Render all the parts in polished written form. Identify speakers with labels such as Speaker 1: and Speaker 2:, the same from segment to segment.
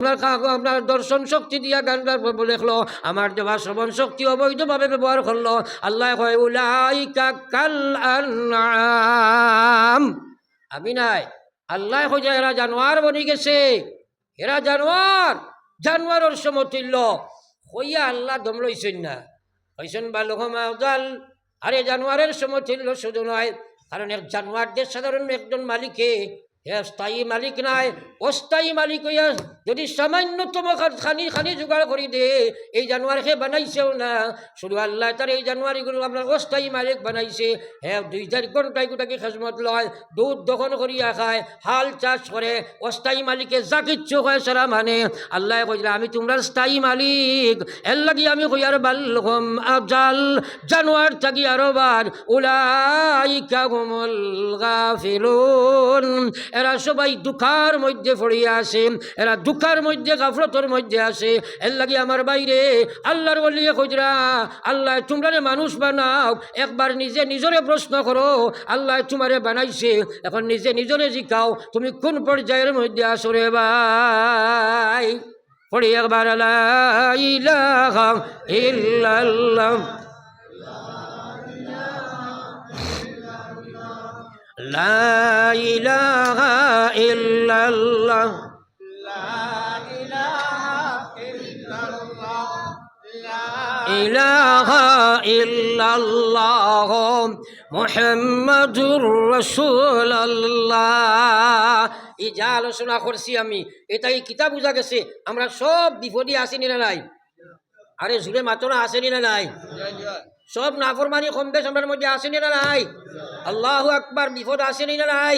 Speaker 1: আপনার দর্শন শক্তি দিয়া গানটার লেখলো, আমার দেওয়া শ্রবণ শক্তি অবৈধভাবে ব্যবহার করলো। আল্লাহ কয় উলাইকা কাল আনআম। আমি নাই, আল্লাহ কয় যে এরা জানোয়ার বনি গেছে, এরা জানোয়ার, জানোয়ারের সমতুল্য হইয়া আল্লাহ দম লইছেন না, হইছেন বালুহমা উদাল। আরে জানোয়ারের সমতুল্য শুধু নয়, কারণ এক জানোয়ারদের সাধারণ একজন মালিকে স্থায়ী মালিক নাই, অস্থায়ী মালিক হইয়া যদি সামান্যতম খানি জোগাড় করি দে, এই জানোয়ারকে বানাইছেও না। শুধু আল্লাহ তার এই জানোয়ারিগুলো আপনার অস্থায়ী মালিক বানাইছে। হ্যাঁ, 2-4 ঘন্টায় গোটাকে খেজমত লয়, দুধ দহন করিয়া খায়, হাল চাষ করে, অস্থায়ী মালিকে যা কিচ্ছু হয় সারা মানে। আল্লাহ কইলা আমি তোমরা স্থায়ী মালিক, এর লাগি আমি কইয়ার বাল্লুহুম আজাল, জানোয়ার থাকি আরো বার উলাইকা হুমুল গাফিলুন। এরা সবাই দুঃখার মধ্যে পড়িয়া আসে, এরা দুঃখার মধ্যে গাফলতর মধ্যে আসে। এর লাগি আমার বাইরে আল্লাহর বলিয়ে কইরা আল্লাহ তোমরা মানুষ বানাও, একবার নিজে নিজরে প্রশ্ন করো, আল্লাহ তোমারে বানাইছে, এখন নিজে নিজরে জিকাও তুমি কোন পর্যায়ের মধ্যে আসো রে ভাই। পড়ি একবার লা ইলাহা ইল্লাল্লাহ, লা ইলাহা ইল্লাল্লাহ, ইলাহা ইল্লাল্লাহ মুহাম্মাদুর রাসূলুল্লাহ। এই যা আলোচনা করছি আমি, এটাই কিতাব বুঝা গেছে আমরা সব বিপদে আসেনি না নাই? আরে জুড়ে মাত্রা আসেনি না নাই? সব নাফরমানি কম বেশ আমার মধ্যে আসেনি না নাই? আল্লাহু আকবার, বিপদ আসেনি না নাই?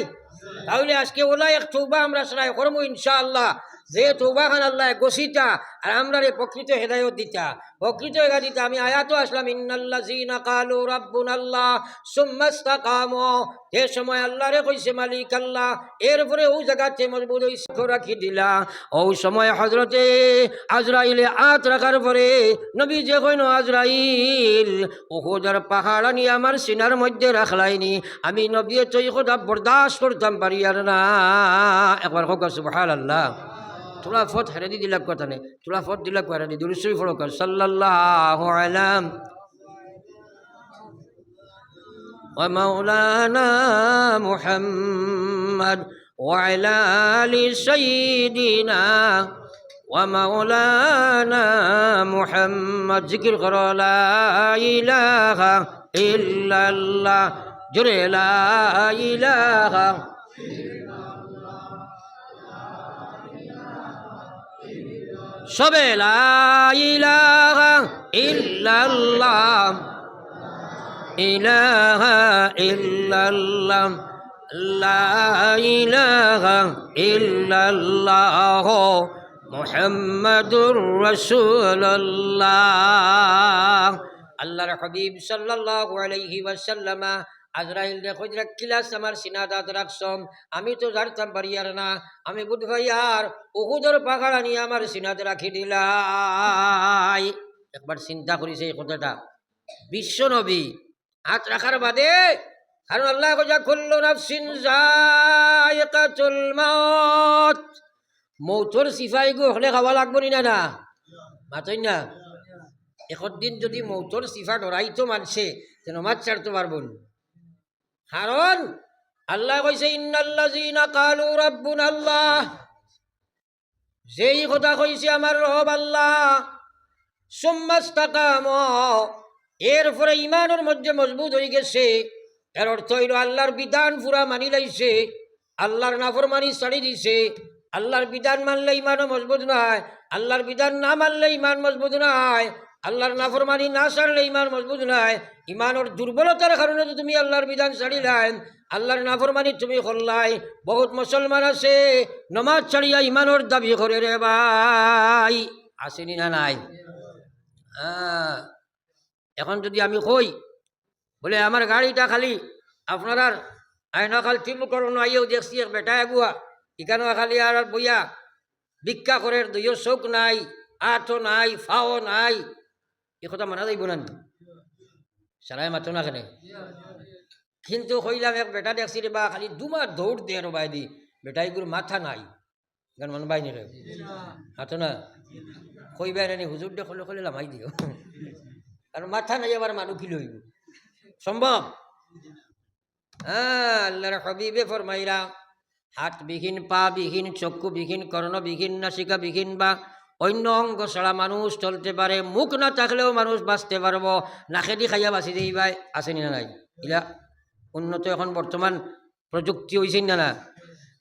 Speaker 1: তাহলে আজকে ওলা এক তৌবা আমরা সরাই করবো ইনশাআল্লাহ। যে তৌবা খান আল্লাহ গসিতা আর আমরা রে প্রকৃত হেদায়ত দিতা, প্রকৃত হেদায়ত দিতা। আমি আয়াতও আসলাম ইন্নাল্লাযীনা ক্বালু রাব্বুনাল্লাহ সুম্মা ইসতাকামু, যে সময় আল্লাহ রে কইছে মালিক আল্লাহ, এরপরে ও জায়গাতে মজবুত রাখি দিলা। ও সময় হযরতে আজরাইলে আত রাখার পরে নবী যে কইন আজরাইল উহুদের পাহাড় নিয়ে আমার সিনার মধ্যে রাখলাইনি, আমি নবী চই খোদা বরদাস্ত করতাম পারি আর না। একবার হোক সুবহানাল্লাহ। তোলা ফত হেরে দি দিলাক কথা নেই, তোলা ফত দিলাক হেরে দি দুরূদ শরীফ পড়ো সাল্লাল্লাহু আলাইহি ওয়া মাওলানা মুহাম্মদ ওয়া আলা আলি সাইয়্যিদিনা ওয়া মাওলানা মুহাম্মদ। জিকির করো লা ইলাহা ইল্লাল্লাহ, জোরে লা ইলাহা, সবে লা ইলাহা ইল্লাল্লাহ, ইলাহা ইল্লাল্লাহ, লা ইলাহা ইল্লাল্লাহ মুহাম্মাদুর রাসূলুল্লাহ। আল্লাহর হাবিব সাল্লাল্লাহু আলাইহি ওয়াসাল্লাম আজরাইল দেখো কিলাস আমার সিনাদাত রাখছম, আমি তো জানতাম পারি আর না, আমি বুধ ভাই আর উহুদের পাহাড় নিয়ে আমার সিনাতে রাখি দিলাই। একবার চিন্তা করিছে এই কথাটা বিশ্ব নবী হাত রাখার বাদে, কারণ আল্লাহ কইয়া কুল্লু নাফসিন যায়িকাতুল মাউত, মৌতর সিফাই গো হলে খাওয়া লাগবো নি না? মাতই না। একদিন যদি মৌতর সিফা ডরাইতো মানছে যেন মাছ ছাড়তে পারবো না, কারণ আল্লাহ কইছে ইন্নাল্লাযীনা ক্বালু রাব্বুনাল্লাহ, যেই কথা কইছে আমার রব আল্লাহ, সুম্মা ইসতাকামু, এরপরে ইমানের মধ্যে মজবুত হয়ে গেছে। এর অর্থ হইল আল্লাহর বিধান পুরা মানি লাইছে, আল্লাহর নাফরমানি ছাড়ি দিছে। আল্লাহর বিধান মানলে ইমানও মজবুত নয়, আল্লাহর বিধান না মানলে ইমান মজবুত নয়, আল্লাহর নাফরমানি না ছাড়লে ইমান মজবুত নয়। ইমানের দুর্বলতার কারণে তো তুমি আল্লাহর বিধান ছাড়িলাই, আল্লাহর নাফরমানি তুমি করলাই। বহুত মুসলমান আছে নমাজ ছাড়িয়া ইমানের দাবি করে রে ভাই, আসেনি না নাই? এখন যদি আমি কই বলে আমার গাড়িটা খালি আপনারা আয়না খাল তিমু করুন, আইও দেখছি এক বেটা এগুয়া এখানে খালি আর বইয়া ভিক্ষা করে, দুইও চোখ নাই, আঠও নাই, ফাও নাই, এ কথা মানা যাইব না? সারাই মাতো না কেন? কিন্তু কইলাম এক বেটা দেখছি রে বা খালি দুমার দৌড় দিয়ে রবাই দি, বেটা এগুলোর মাথা নাই, গান মান বাইনি রে হাতো না কইবাই রানি হুজুর দে খলে খলে লামাই দিও আর মাথা নাই আবার মানুষ কি লইব সম্ভব আল্লাহর হাবিবে ফরমাইরা হাতবিহীন পাবিহীন চক্ষুবিহীন কর্ণবিহীন নাসিকাবিহীন বা অন্য অঙ্গ ছাড়া মানুষ চলতে পারে মুখ না থাকলেও মানুষ বাঁচতে পারবো নাকেদি খাইয়া বাঁচি যাই ভাই আসেনি না নাই ইলা উন্নত এখন বর্তমান প্রযুক্তি হয়েছে না না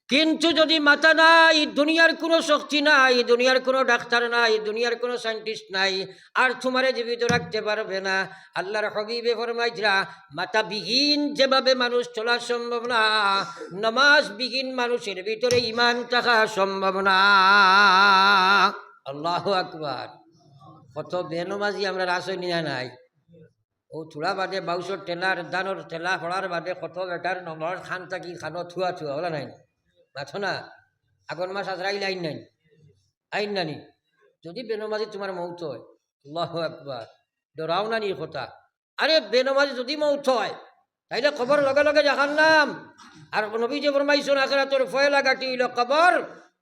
Speaker 1: কিন্তু যদি মাথা নাই দুনিয়ার কোনো শক্তি নাই দুনিয়ার কোনো ডাক্তার নাই দুনিয়ার কোনো সায়েন্টিস্ট নাই আর তোমারে জীবিত রাখতে পারবে না আল্লাহর হাবিবে ফরমাইরা মাথাবিহীন যেভাবে মানুষ চলা সম্ভব না নামাজবিহীন মানুষের ভিতরে ঈমান থাকা সম্ভব না আল্লাহু আকবার কত বেনমাজি আমরা রাসই নিয়া নাই ও থোড়া বাদে বাউসর টেলার দানোর ঠেলা ফড়ার বাদে কত বেটার নম্বর খান থাকি খানো থুয়া থুয়া ওলা নাই মাথো না আগন মাস আজরাইল আইন নাই আইন নানি যদি বেনমাজি তোমার মৌত হয় আল্লাহু আকবার ডরাও নানি কথা আরে বেনমাজি যদি মৌত হয় তাইলে খবর লগে লগে জাহান্নাম আর নবী যে ফরমাইছেন আখিরাতের ফয়লা গাটি হইল কবর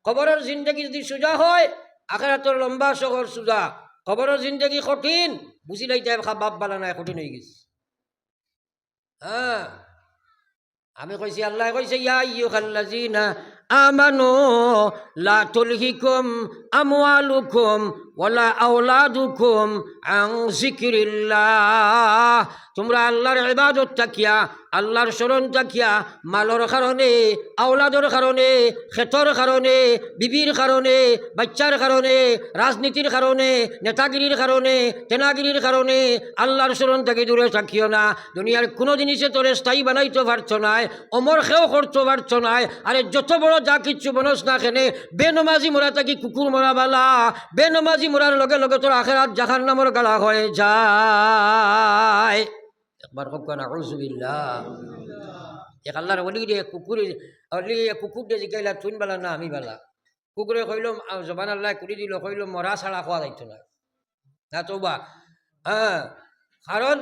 Speaker 1: কবরের জিন্দগি যদি সোজা হয় আখিরাতের লম্বা শহর সোজা কবরের জিন্দগি কঠিন বুঝি লাইতে বাপ বালা নাই কঠিন হয়ে গেছে হ্যাঁ আমি কইছি আল্লাহ কইছে ইয়া আইয়ুহাল্লাযিনা আমানু লা তুলহিকুম আমওয়ালুকুম ওয়ালা আওলাদুকুম আন যিকরিল্লাহ তোমরা আল্লাহর ইবাদত তাকিয়া আল্লাহর শরণ তাকিয়া মালর কারণে আওলাদর কারণে ক্ষেতর কারণে বিবির কারণে বাচ্চার কারণে রাজনীতির কারণে নেতাগিরির কারণে তেনাগিরির কারণে আল্লাহর শরণ থেকে দূরে থাকিও না দুনিয়ার কোনো জিনিসে তোরে স্থায়ী বানাইতে পারছো নাই অমর খেয়েও করতে পারছো নাই আরে যত বড় যা কিচ্ছু বনস না খেনে বেনমাজি মোরা থাকি কুকুর মরা বালা বেনমাজি মোরার লগে লগে তোর আখেরাত জাহান্নামের গালা হয়ে যায় একবার খুব কেন আউযুবিল্লাহ এক আল্লাহর ওলি রে কুকুর দিয়ে জিগাইলা তুই বালা না আমি বালা কুকুরে কইল জবান আল্লাহ কুড়ি দিল কইল মরা ছাড়া খাওয়া যাইতো না না তো বা হ্যাঁ কারণ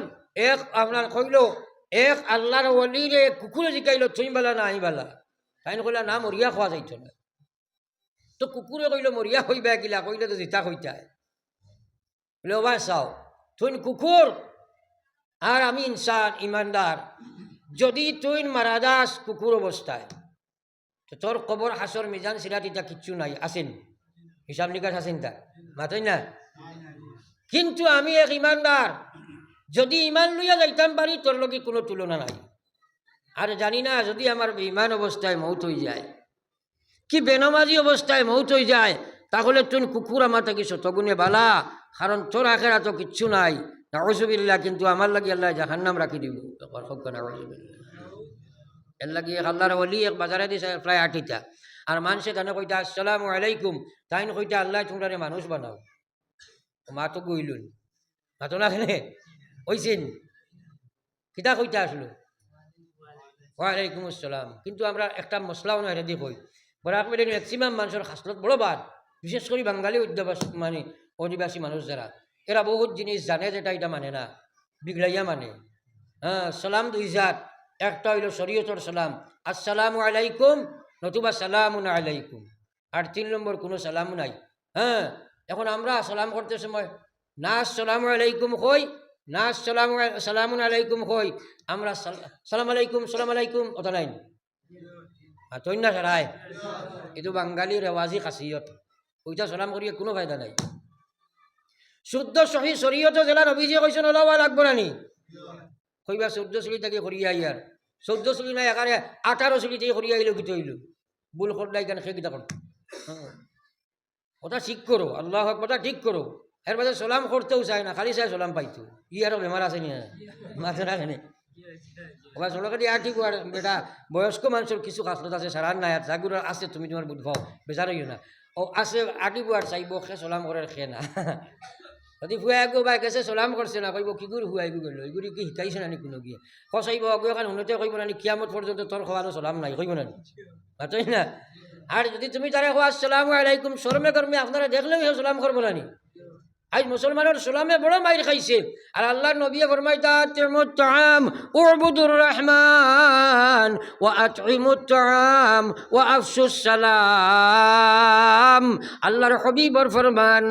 Speaker 1: এক আপনার কইল এক আল্লাহর ওলি রে কুকুরে জিগাইল তুই বালা না আমি বালা তাই কইলা না মরিয়া খাওয়া যাইতো না তো কুকুরে কইল মরিয়া হইবা কিলা কইলে তো জিতা হইতায় বলে ওবা চাও তুই কুকুর আর আমি ইনসান ইমানদার যদি তুই মারা যাস কুকুর অবস্থায় তো তোর কবর হাসর মিজান সিরাত এটা কিচ্ছু নাই আসেন হিসাব নিকাশ আসেন তা মাতই না কিন্তু আমি এক ইমানদার যদি ইমান লইয়া যাইতাম পারি তোর লগে কোনো তুলনা নাই আর জানি না যদি আমার ইমান অবস্থায় মৌত হয়ে যায় কি বেনমাজি অবস্থায় মৌত হয়ে যায় তাহলে তুই কুকুর আমার থাকি শতগুণে বালা কারণ তোর আখেরা তো কিচ্ছু নাই নাউযুবিল্লাহ কিন্তু আমার লাগি আল্লাহ জাহান্নাম রাখি দিব এর লাগি আল্লাহর ওলি এক বাজারে দিছে প্রায় 8টা আর মানুষে তানে কইতা আসসালামু আলাইকুম তাইন কইতা আল্লাহ তোমরা মানুষ বানাও মা তো গইলুন মাতো না কেনে ওইছেন কিতা কইতা আসলো ওয়ালাইকুম আসসালাম কিন্তু আমরা একটা মশলাও না দিয়ে কই বরাক মেরে ম্যাক্সিমাম মানুষের খাসলত বড় বাদ বিশেষ করে বাঙালি মানে অধিবাসী মানুষ যারা এরা বহুত জিনিস জানে যেটা এটা মানে না বিগড়াইয়া মানে হ্যাঁ সালাম দুই জাত একটা হইল শরীয়তর সালাম আসসালামু আলাইকুম নতুবা সালামুন আলাইকুম আর 3 নম্বর কোনো সালাম নাই হ্যাঁ এখন আমরা সালাম করতে সময় না আসসালামু আলাইকুম কই না সালামুন আলাইকুম কই আমরা সালাম আলাইকুম অত নাই তৈন না সারায় এইটো বাঙালির রেওয়াজি খাসিয়ত ওইটা সালাম করিয়ে কোনো ফায়দা নাই শুদ্ধ সহি শরীয়ত জেলার অভিযোগ কইছেন ওলাওয়া লাগবো নানি কইবা 14 চুলি থেকে করিয়া ইয়ার 14 চুলি নাই একারে 18 চুলি থেকে করিয়া আইলো কিতে হইল ভুল করলাই কেন সে কিতা করতো ওটা ঠিক করো আল্লাহ কথা ঠিক করো এর বাদে সালাম করতেও চায় না খালি চায় সালাম পাইতো ই আরো বেমার আছে নি মাথা রাখেনি ওবা চলকাটি আর ঠিক আর বেটা বয়স্ক মানুষের কিছু খাসলত আছে সারার নাই আর জাগুর আছে তুমি তোমার বুধ ভাও বেচার হইও না ও আছে আটিব আর চাইব খে সালাম করে খে না যদি ফুয়াই গো বাই গেছে সালাম করছে না কইব কি করে হুয়াই গেল এইগুলি কি শিকাইছে নানি কোনো গিয়ে কচাইব অগু এখন শুনতে কইব নানি কিয়ামত পর্যন্ত তোর খাওয়ানো সালাম নাই কইব নানি মাতই না আর যদি তুমি তারে খোয়া আসসালামু আলাইকুম শরমে কর্মে আপনারা দেখলেও সালাম করবো নানি আজ মুসলমানের সালামে বড় মাইর খাইছে আর আল্লাহর নবী ফরমাইতা আতিমুত তাআম উবুদুর রহমান ওয়া আতইমুত তাআম ওয়া আফশুস সালাম। আল্লাহর হাবিবর ফরমান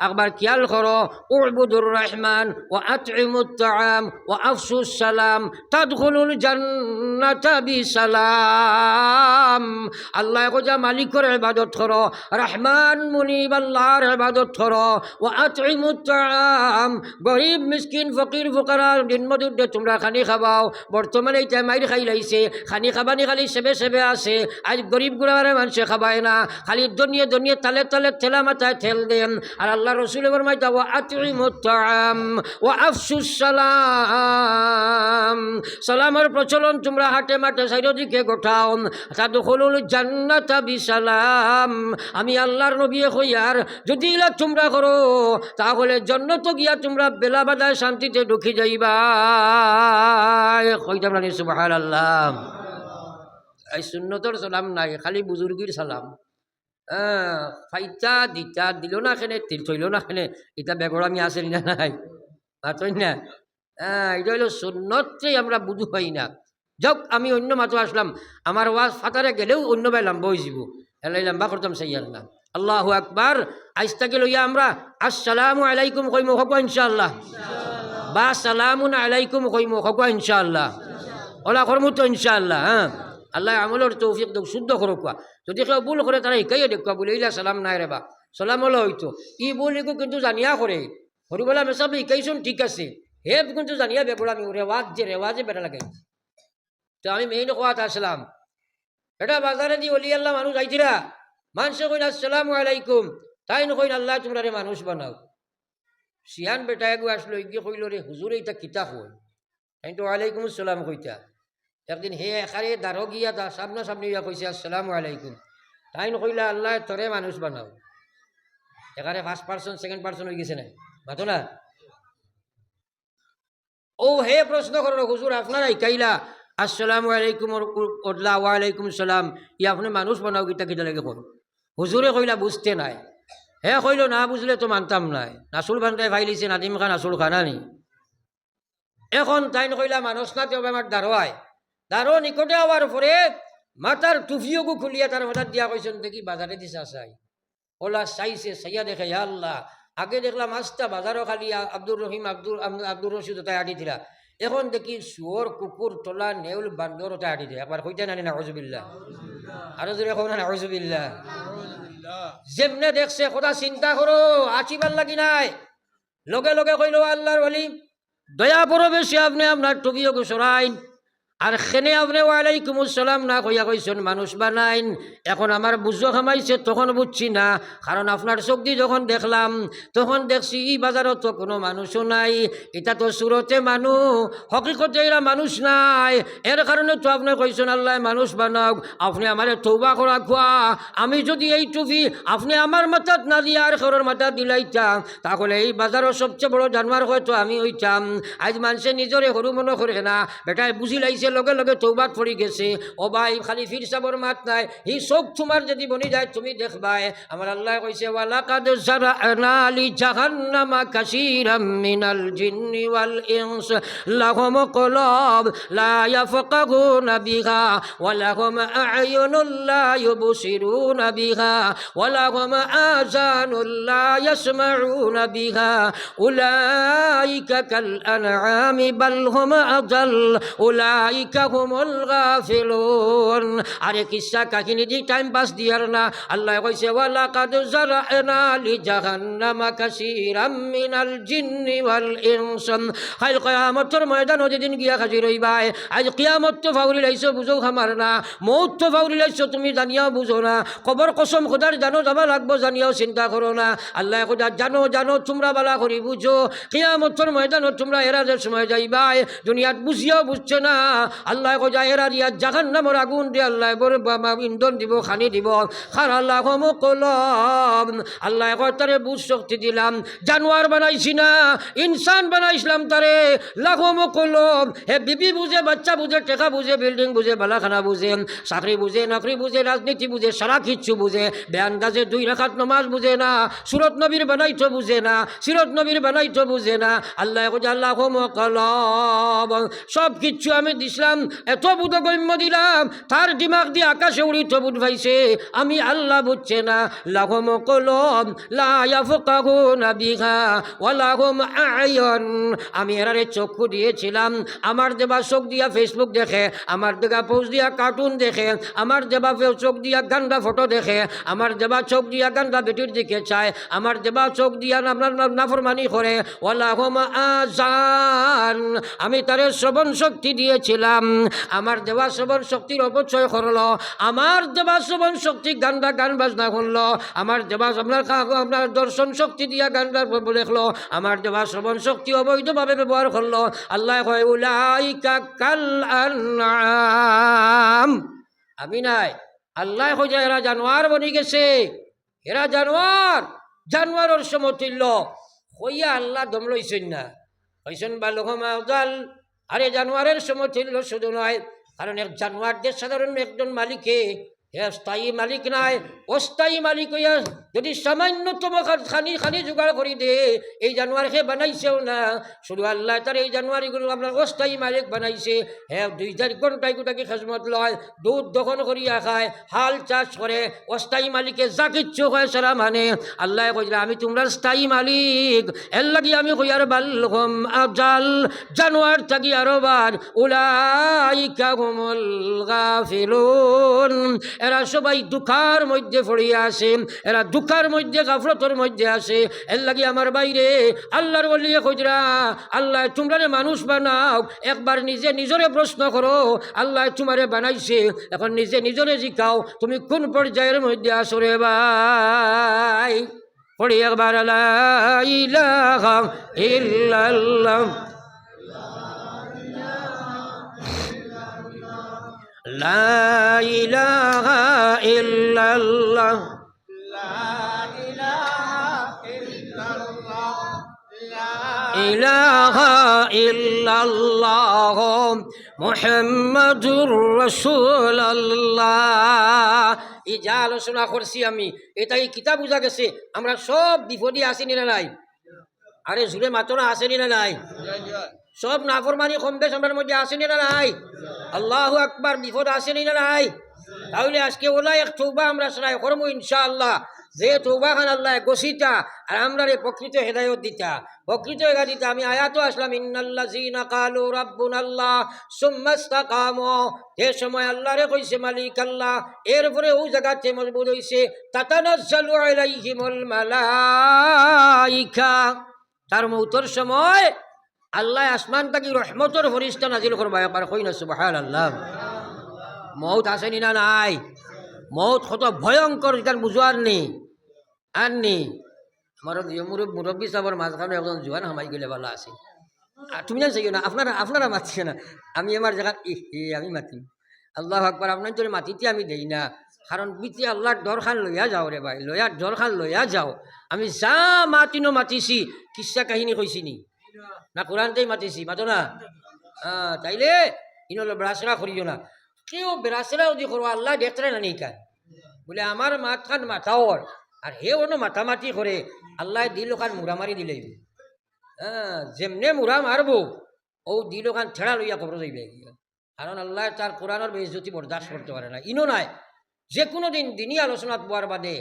Speaker 1: একবার খেয়াল করো, উবুদুর রহমান ওয়া আতইমুত তাআম ওয়া আফশুস সালাম তাদখুলুল জান্নাতা বিসালাম। আল্লাহ কইয়া মালিকের ইবাদত করো, রহমান মুনিব আল্লাহর ইবাদত করো, ওয়া আতইমুত তাআম গরিব মিসকিন ফকির ফুকারার দিনমজুরদের তোমরা খানি খাবাও। বর্তমানে এই মাইর খাই লাইছে, খানি খাবানি খালি সেবে সেবে আছে। আজ গরিব গুড়ারে মানুষে খাবায় না, খালি দনিয়ে দনিয়ে তালে তালে ঠেলা মাথায় ঠেল দেন। আর আল্লাহ রসুল ফরমাইতা ওয়া আতইমুত তাআম ওয়া আফশুস সালাম। সালামের প্রচলন তোমরা হাটে মাঠে চারিদিকে গোটাও। তাদখুলুল জান্নাতা বিসালাম। আমি আল্লাহর নবী কইয়ার যদি ইলা তোমরা করো তাহলে জান্নাতে গিয়া তোমরা বেলা বাদায় শান্তিতে ঢুকে যাইবা। কইতাম না সুবহানাল্লাহ। এই সুন্নতর সালাম নাই, খালি বুজুর্গির সালাম। ফাইতা দিতা দিল না খেনে থইল না খেনে এটা বেগড়ামি আছে না নাই মাতই না। এটা হইল সুন্নতই আমরা বুঝু পাই না। যাক আমি অন্য মাতো আসলাম, আমার ওয়াজ ফাতারে গেলেও অন্য ভাই লাম্বা হয়ে যাব, এলাই লাম্বা করতাম সাইয়ার না। আল্লাহু আকবার। আজ থেকে লইয়া আমরা আসসালামু আলাইকুম কইমু হকো ইনশাআল্লাহ, বা সালামুন আলাইকুম কইমু হকো ইনশাআল্লাহ, ওলা করমু তো ইনশাআল্লাহ। হ্যাঁ, আল্লাহ আমলের তৌফিক দেখ, শুদ্ধ করো কোয়া। যদি কেউ ভুল করে তারা শিকাইয়ে দেখুয়া বলে ইলা সালাম নাই রে বা সালাম হলো হইতো ই বলিগো কিন্তু জানিয়া করে হরিবলা মেসাব শিকাইছুন ঠিক আছে, হে কিন্তু জানিয়া বেগুড়া আমি রেওয়াজে বেড়া লাগাই। তো আমি মেইন কোয়াত আসলাম, এটা বাজারে দিয়ে অলি আল্লাহ মানুষ আইছিরা, মানুষে কইন আসসালামু আলাইকুম, তাই নকইন আল্লাহ তোমরা রে মানুষ বানাও। সিয়ান বেটা এগু আসলো ইগে কইল রে হুজুর এইটা কিতা কই, তাই তো ওয়ালাইকুম আসসালাম কইতা। একদিন হে এখারে দারো গিয়া সামনা সামনি ইয়া কইছে আসসালামু আলাইকুম, তাই নকইলা আল্লাহ তোরে মানুষ বানাও। এখানে ফার্স্ট পার্সন সেকেন্ড পার্সন হয়ে গেছে না মাতো না। ও হে প্রশ্ন করো হুজুর আপনারা ইকাইলা আসসালামু আলাইকুম ওদলা ওয়ালাইকুম সালাম, ই আপনি মানুষ বানাও কিতা কিতা লাগে কর। হুজুরে কইলা বুঝতে নাই, হে কইল না বুঝলে তো মানতাম নাই, নাসুল বান্ধাই ভাইলিছে নাদিম খান নাসুল খানানি। এখন তাই কইলা মানুষ না তেও আমার দারোয়ায় দারো নিকটে হওয়ার পরে মাথার টুফিওগু খুলিয়া তার হঠাৎ দিয়া কইছেন দেখি বাজারে দিশা চাই। ওলা চাইছে চাইয়া দেখে ইয়া আল্লাহ, আগে দেখলাম আস্তা বাজারও খালি আব্দুর রহিম আব্দুর রশিদ ওটাই আটি দিলা, এখন দেখি শুয়োর কুকুর তোলা নেউল বান্দর ওটাই আটি দিলা। একবার কইতে নানি নাউজুবিল্লাহ, আরো জোরে কও না নাউজুবিল্লাহ। যেমনে দেখছে কথা চিন্তা করো, আচিবার লাগি নাই। লগে লগে কইল আল্লাহর ওলি দয়া পড়ো বেশি, আপনি আপনার টুপিও গুসরাইন আর খেনে আপনি ওয়ালাইকুম আসসালাম না কইয়া কইছেন মানুষ বানাইন। এখন আমার বুঝো খামাইছে তখন বুঝছি না, কারণ আপনার চোখ দিয়ে যখন দেখলাম তখন দেখছি ই বাজারত তো কোনো মানুষও নাই, এটা তো সুরতে মানুষ, হকিকতে এরা মানুষ নাই। এর কারণে তো আপনি কইছেন আল্লাহ মানুষ বানাওক। আপনি আমার তৌবা করা খোয়া, আমি যদি এই টুপি আপনি আমার মাথাত না দিয়ে আর খরর মাথা দিলাইতাম তাহলে এই বাজারের সবচেয়ে বড় জানোয়ার হয়তো আমি হইতাম। আজ মানুষে নিজরে সরু মনে করে না, বেটায় বুঝি লাইছে লগে লগে তৌবাত পড়ি গেছে। ও ভাই খালি ফির সাবর মাত নাই, ই সব তোমার যদি বনি যায় তুমি দেখবাই। আমার আল্লাহ কইছে ওয়ালাকাদ জারানা লি জাহান্নামা কাসীরাম মিনাল জিন্নি ওয়াল ইনস লাহুম কুলুব লা ইয়াফকাহুনা বিহা ওয়া লাহুম আ'য়ুনুন লা ইউবসিরুনা বিহা ওয়া লাহুম আযানুন লা ইয়াসমাউনা বিহা উলাইকা কাল আনআমি বাল হুম আযাল উলাইকা হুমুল গাফিলুন। আরে কিসা কাহিনী দি টাইম পাস দিয়ার না। আল্লাহ কইছে ওয়ালাকাদ জারানা লি জাহান্নামা কাসীরাম মিনাল জিন্নি ওয়াল ইনস। কাল কিয়ামতের ময়দানে যেদিন গিয়া হাজির হইবাই, আজ কিয়ামত তো ফাউরি লাইছো বুঝো খামার না, মৌত তো ফাউরি লাইছো তুমি জানিয়াও বুঝো না, কবর কসম খোদার জানো যাবা লাগবো জানিয়াও চিন্তা করো না। আল্লাহ খোদা জানো জানো তোমরা বালা করি বুঝো, কিয়ামতের ময়দানে তোমরা এরা যে সময় যাইবাই দুনিয়াত বুঝিয়াও বুঝছে না, আল্লাহ কজা এরা দিয়া জাহান্নামের আগুন দিয়ে আল্লাহ ইন্ধন দিব খানি দিব খারা লাহম কলম আল্লাহ কয় তারে বুঝ শক্তি দিলাম জানোয়ার বানাইছি না ইনসান বানাইছিলাম তারে লাহম কলম হে বিবি বুঝে বাচ্চা বুঝে টেকা বুঝে বিল্ডিং বুঝে বালাখানা বুঝে চাকরি বুঝে নকরি বুঝে রাজনীতি বুঝে সারা কিচ্ছু বুঝে বেয়ান গাছে 2 রাকাত নামাজ বুঝে না সুরত নবীর বানাইতো বুঝে না সিরত নবীর বানাইতো বুঝে না আল্লাহ কয় লাহম কলম সব কিচ্ছু আমি দিছিলাম এত বুধগম্য দিলাম তার দিমাগ দিয়ে আকাশে উড়িত বুধ ভাইছে আমি আল্লাহ বুঝছে না লাহম কলম লা ইয়াফকাহুনা বিহা ওয়া লাহুম আয়ুন আমি এরারে চক্ষু দিয়েছিলাম আমার দেবা চোখ দিয়া ফেসবুক দেখে আমার দেবা পোস্ট দিয়া কার্টুন দেখে আমার দেবা চোখ দিয়া গান্দা ফটো দেখে আমার দেবা চোখ দিয়া গান্দা বেটির দিকে চায় আমার দেবা চোখ দিয়া নাফরমানি করে ওয়া লাহুম আযান আমি তারে শ্রবণ শক্তি দিয়েছিলাম আমার দেবা শ্রবণ শক্তির অপচয় করলো আমার দেবা শ্রবণ শক্তি গান্দা গান বাজনা করলো আমার দেবা আপনার দর্শন শক্তি দিয়া গান্দা লেখলো আমার দেবা শ্রবণ শক্তি অবৈধভাবে ব্যবহার করলো আল্লাহ কয় উলাইকা কাল আনআম আমি নাই আল্লাহ কয় এরা জানোয়ার বনি গেছে এরা জানোয়ারের সমতুল্য হইয়া আল্লাহ দম লইছেন না হইছেন বা লোহমাউদাল আরে জানোয়ারের সমতুল্য শুধু নয় কারণ এক জানোয়ারদের সাধারণ একজন মালিকে স্থায়ী মালিক নাই অস্থায়ী মালিক হইয়া যদি সামান্যতম খানি জোগাড় করি দে এই জানোয়ারকে বানাইছেও না শুধু আল্লাহ তার এই জানোয়ারিগুলো আপনার অস্থায়ী মালিক বানাইছে হ্যাঁ 2-4 ঘন্টায় গোটাকে খেজমত লয় দুধ দহন করিয়া খায় হাল চাষ করে অস্থায়ী মালিকে যা কিচ্ছু হয় সারা মানে আল্লাহ কইলা আমি তোমরা স্থায়ী মালিক এর লাগি আমি কইয়ার বাল্লুম আফজাল জানোয়ার থাকি আরো বার উলাইকা হুমুল গাফিলুন এরা সবাই দুঃখার মধ্যে পড়িয়া আসে এরা দুঃখার মধ্যে গাফলতের মধ্যে আসে এর লাগি আমার বাইরে আল্লাহর বলিয়ে কইরা আল্লাহ তোমরা মানুষ বানাও একবার নিজে নিজরে প্রশ্ন করো আল্লাহ তোমারে বানাইছে এখন নিজে নিজরে জিকাও তুমি কোন পর্যায়ের মধ্যে আসো রে ভাই পড়ি একবার লা ইলাহা ইল্লাল্লাহ লা ইলাহা ইল্লাল্লাহ ইলাহা ইল্লাল্লাহ মুহাম্মাদুর রাসূলুল্লাহ এই যা আলোচনা করছি আমি এটাই কিতাব বুঝা গেছে আমরা সব বিপদে আসিনি না নাই আরে জুড়ে মাত্রা আসেনি না নাই সব নাফরমানি কম বেশ আমার মধ্যে আসেনি না নাই আল্লাহু আকবার বিপদ আসেনি না নাই তাহলে আজকে ওলা এক তওবা আমরা শোনাই করবো ইনশাআল্লাহ যে তওবা খান আল্লাহ গসিতা আর আমরা রে প্রকৃত হেদায়ত দিতা প্রকৃত হেদায়ত দিতা আমি আয়াতও আসলাম ইন্নাল্লাযীনা ক্বালু রাব্বুনাল্লাহ সুম্মা ইসতাকামু যে সময় আল্লাহ রে কইছে মালিক আল্লাহ এরপরে ওই জায়গাতে মজবুত হইছে তাতানাজ্জালু আলাইহিমুল মালাইকা তার মউতের সময় আল্লাহ আসমান থেকে রহমতের ফরিস্তা নাজিল করবা একবার কই না সুবহানাল্লাহ মউত আসেনি না নাই মউত কত ভয়ঙ্কর এটা বুঝার নেই আর নেই আমার মুরব্বী সাহেবের মাঝখানে একজন জোয়ান হামাই গেলে ভালো আছে আর তুমি জানছো না আপনারা মাতিছে না আমি আমার জায়গা আমি মাতি আল্লাহ আকবার আপনার তোর মাতিতে আমি দেই না কারণ বিতি আল্লাহর ডর খান লইয়া যাও রে ভাই ডর খান লইয়া যাও আমি যা মাতিনো মাতিছি কিসা কাহিনী কইছি নি না কোরআনতেই মাতিছি মাতো না তাইলে ইনলো বেড়াচড়া করিও না কেউ বেড়াচড়া যদি করো আল্লাহ দেখতে না নিকা বলে আমার মাথান মাথাওর আর হে অন্য মাথামাতি করে আল্লাহ দিল খান মুড়া মারি দিলে যেমনে মুড়া মারবো ও দিল খান ছেড়া লইয়া কবর যাইবে কারণ আল্লাহ তার কোরআনের বেইজ্জতি বরদাস্ত করতে পারে না ইনো নাই যে কোনো দিন দিনই আলোচনা পাওয়ার বাদে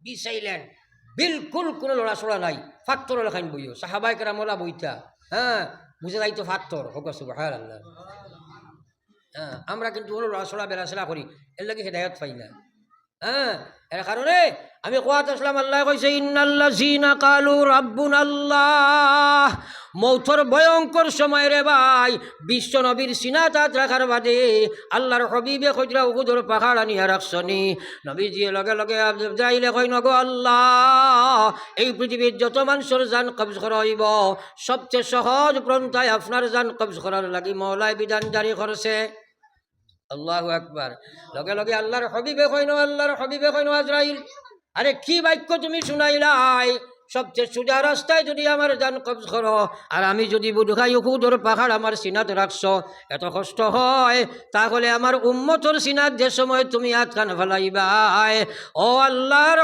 Speaker 1: বি সাইলেন্ট বিলকুল কোনো লড়াচড়া নাই ফাত্তর লেখাইন বইও সাহাবাই কেরামলা বইতা বুঝে যাই তো ফাত্তর হোক সুবহানাল্লাহ আমরা কিন্তু কোনো লড়াচড়া বেড়াচড়া করি এর লাগে হেদায়ত পাই না এর কারণে আমি কোয়াত আসলাম আল্লাহ কইছে ইন্নাল্লাযীনা ক্বালু রাব্বুনাল্লাহ মৌতর ভয়ঙ্কর সময় রে ভাই বিশ্ব নবীর সিনাতাত রাখার বাদে আল্লাহর হবিবে খজরা উহুদর পাহাড় আনিয়া রাখছনি নবীজি লগে লগে যাইলে কই নগো আল্লাহ এই পৃথিবীর যত মানুষের জান কবজ করা হইব সবচেয়ে সহজ পন্থায় আপনার জান কবজ করার লাগি মওলাই বিধান জারি করছে আল্লাহু আকবার লগে লগে আল্লাহর হবিবে কইনো আজরাইল আরে কি বাক্য তুমি শুনাইলাই সবচেয়ে সোজা রাস্তায় যদি আমার জান কবজ করো আর আমি যদি বুধখাই উহুদর পাহাড় আমার সিনাত রাখছো এত কষ্ট হয় তাহলে আমার উম্মতর সিনাত যে সময় তুমি আটকান ফেলাইবাই ও আল্লাহর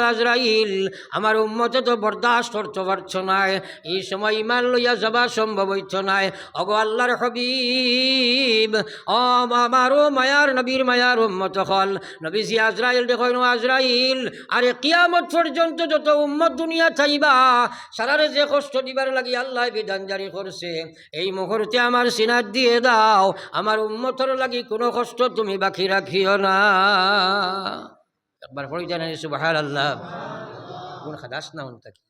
Speaker 1: আজরাইল আমার উম্মতে তো বরদাস্ত করতে পারছো না এই সময় ইমান লইয়া যাবা সম্ভব হইত নাই অগো আল্লাহর হবিব ও আমারও মায়ার নবীর মায়ার উম্মত হল নবীজি আজরাইল দেখো আজরাইল আরে কিয়ামত পর্যন্ত যত উম্মত দুনিয়া থাইবা সারারে যে কষ্ট দিবার লাগি আল্লাহ বিধান জারি করছে এই মুহূর্তে আমার সিনাত দিয়ে দাও আমার উম্মতর লাগি কোনো কষ্ট তুমি বাকি রাখিও না একবার পড়ি জানেন সুবহানাল্লাহ কোন খাদাস না উনতা কি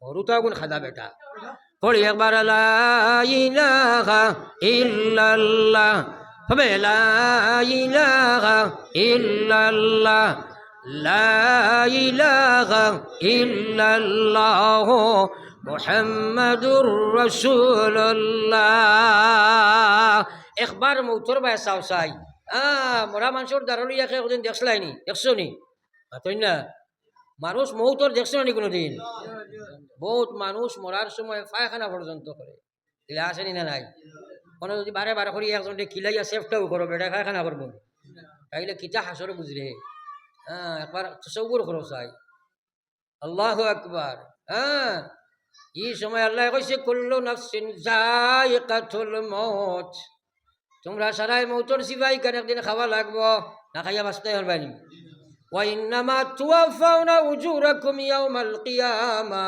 Speaker 1: ওরুতা কোন খাদা বেটা পড়ি একবার লা ইলাহা ইল্লাল্লাহ হবে লা ইলাহা ইল্লাল্লাহ লা ইলাহা ইল্লাল্লাহ মুহাম্মাদুর রাসূলুল্লাহ একবার মৌতর বায় চাও চাই মরা মানুষের দারলিয়াকে কোনদিন দেখছলাইনি দেখছো নি তাই না মানুষ মৌতর দেখছো নি কোনোদিন বহুত মানুষ মরার সময় পায়খানা পর্যন্ত করে এগুলা আসেনি না নাই কোনো যদি বারে বারে করি একজনকে খিলাইয়া সেফটাও করো বেটা পায়খানা করবো তাইলে কিতা হাসরে বুঝরে একবার তসব্বুর করো চাই আল্লাহু আকবার এই সময় আল্লাহ কইছে কুল্লু নাফসিন যায়িকাতুল মউত তোমরা সারাই মৌতর সিবাই কেন একদিন খাওয়া লাগবো না খাইয়া বাঁচতে পারবানি ওয়া ইন্নামা তুওয়াফাউনা উজুরাকুম ইয়াউমাল কিয়ামা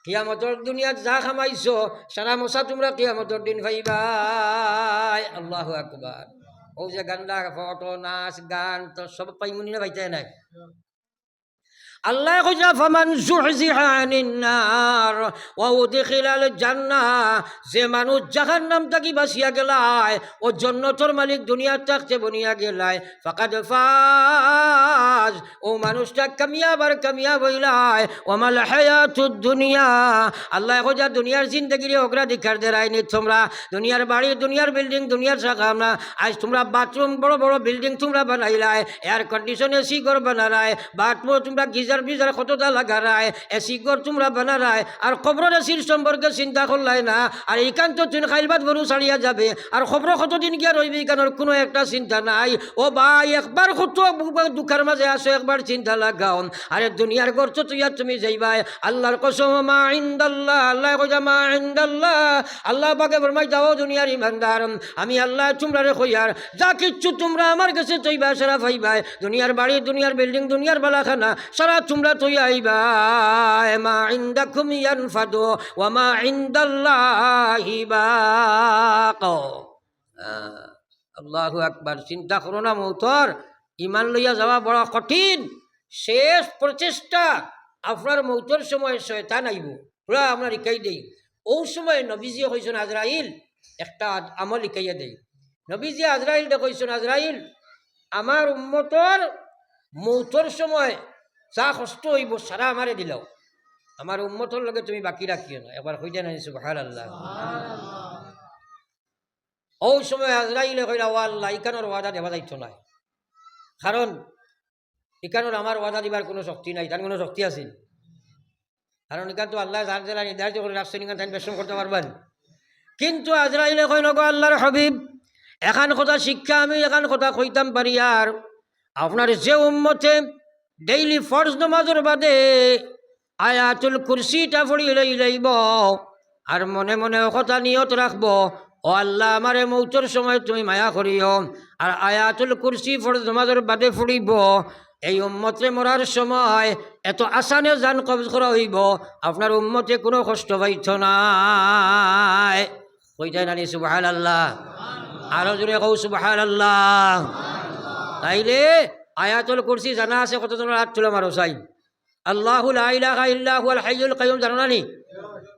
Speaker 1: কিয়ামতের দুনিয়াত যা খামাইছো সারা মশা তোমরা কিয়ামতের দিন পাইবাই আল্লাহু আকবার ও যে গান্ডা ফটো নাচ গান তো সব পাইমুনি না পাইতে নাই আল্লাহ কইরা ফামান যুহজিহা আনিন নার ওয়া উদখিলাল জান্নাহ যে মানুষ জাহান্নাম থেকে বাঁচিয়া গেলায় ও জান্নাতের মালিক দুনিয়া থাকতে বনিয়া গেলায় ফাকাদ ফাজ ও মানুষটা কামিয়াব আর কামিয়াব হইলায় ওমাল হায়াতুদ দুনিয়া আল্লাহ কইরা দুনিয়ার জিন্দেগির অগ্রাধিকার দেরাইনি তোমরা দুনিয়ার বাড়ি দুনিয়ার বিল্ডিং দুনিয়ার সাকামনা আজ তোমরা বাথরুম বড় বড় বিল্ডিং তোমরা বানাইলায় এয়ার কন্ডিশন এসি ঘর বানারায় বাথরুম তোমরা বিজার কতটা লাগা রায় এসি ঘর তোমরা বানা রায় আর খবরের এসির সম্পর্কে চিন্তা করলাই না আর এইখান তো তুই খাইলবাদ গরু ছাড়িয়া যাবে আর খবর কতদিন গিয়া রইবে এইখানোর কোনো একটা চিন্তা নাই ও ভাই একবার কত দুঃখের মাঝে আসো একবার চিন্তা লাগাও আরে দুনিয়ার ঘর তো তুই তুমি যাইবাই আল্লাহর কসম মা ইনদাল্লাহ আল্লাহ কইয়া মা ইনদাল্লাহ আল্লাহ পাকে ফরমাই যাও দুনিয়ার ইমানদার আমি আল্লাহ তোমরা রে কইয়ার যা কিচ্ছু তোমরা আমার কাছে তৈবা সারা পাইবাই দুনিয়ার বাড়ি দুনিয়ার বিল্ডিং দুনিয়ার বালাখানা সারা তোমরা তুই আইবা মা ইনদাকুম ইয়ানফাদু ওয়া মা ইনদাল্লাহি বাক আল্লাহু আকবার চিন্তা করো না মৌতর ইমান লইয়া যাওয়া বড় কঠিন শেষ প্রচেষ্টা আপনার মৌতর সময় শয়তান আইব পুরা আমরা শিকাই দেই ও সময় নবীজি কইছেন আজরাইল একটা আমল শিকাইয়া দেই নবীজি আজরাইল কইছেন আজরাইল আমার উম্মতর মৌতর সময় যা কষ্ট হইব সারা আমারে দিলাও আমার উম্মতর লগে তুমি বাকি রাখিও না একবার কইতে না সুবহানাল্লাহ ও সময় আজরাইলে কইলা ও আল্লাহ ইকানোর ওয়াদা দেওয়া যাইত না কারণ ইকানোর আমার ওয়াদা দিবার কোনো শক্তি নাই তার কোনো শক্তি আছে কারণ ইকান তো আল্লাহ যার জেলা নির্ধারিত করে রাখছেন ইকান তাই বেশম করতে পারবেন কিন্তু আজরাইলে কই নগো আল্লাহর হাবিব এখান কথা শিক্ষা আমি এখান কথা কইতাম পারি আর আপনার যে উম্মতে ডেইলি ফরজ নমাজের বাদে আয়াতুল কুরসিটা পড়ি লইব আর মনে মনে কথা নিয়ত রাখবো ও আল্লাহ আমারে মৌতর সময় তুমি মায়া করিও আর আয়াতুল কুরসি ফরজ নমাজের বাদে পড়িব এই উম্মতে মরার সময় এত আসানে জান কবজ করা হইব আপনার উম্মতে কোনো কষ্ট পাইত নাই কইতাই নানি সুবহানাল্লাহ আরো জোরে কও সুবহানাল্লাহ তাইলে আয়াতুল কুরসি জানা আছে কতজনের হাত তুলে মারো চাই আল্লাহু লা ইলাহা ইল্লা হুয়াল হাইয়ুল কাইয়ুম জানো না নি?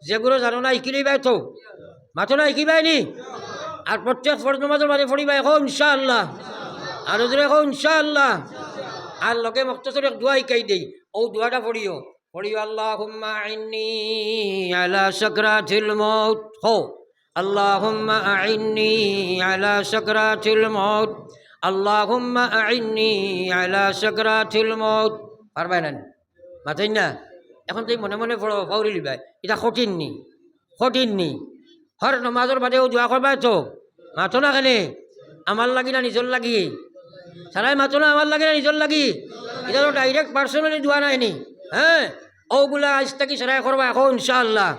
Speaker 1: যেগুলো জানো না ইকিলি বাই তো মাতো না ইকিবাই নি। আর প্রত্যেক ফরজ নামাজের বাদে পড়িবা এখন ইনশাআল্লাহ, আর ওদের এখন ইনশাআল্লাহ। আর লগে মক্তসর এক দোয়া ইকাই দেই, ও দোয়াটা পড়িও আল্লাহুম্মা আইন্নি আলা সাকরাতিল মাউত। হো আল্লাহুম্মা আইন্নি আলা সাকরাতিল মাউত, আল্লাহুম্মা আইন্নি আলা সাকরাতিল মাউত। পারবাই না মাথাই না? এখন তুই মনে মনে পড়ো পাউরি লিবাই, এটা কঠিন নি। হর নমাজের বাদেও দোয়া করবাই তো মাতো না কেনে? আমার লাগি না নিজর লাগি? সারাই মাতো না আমার লাগে না নিজর লাগি? এটা তো ডাইরেক্ট পার্সোনালি দোয়া নাইনি। হ্যাঁ, ওগুলা আজ থাকি সারাই করবা এখন ইনশাআল্লাহ।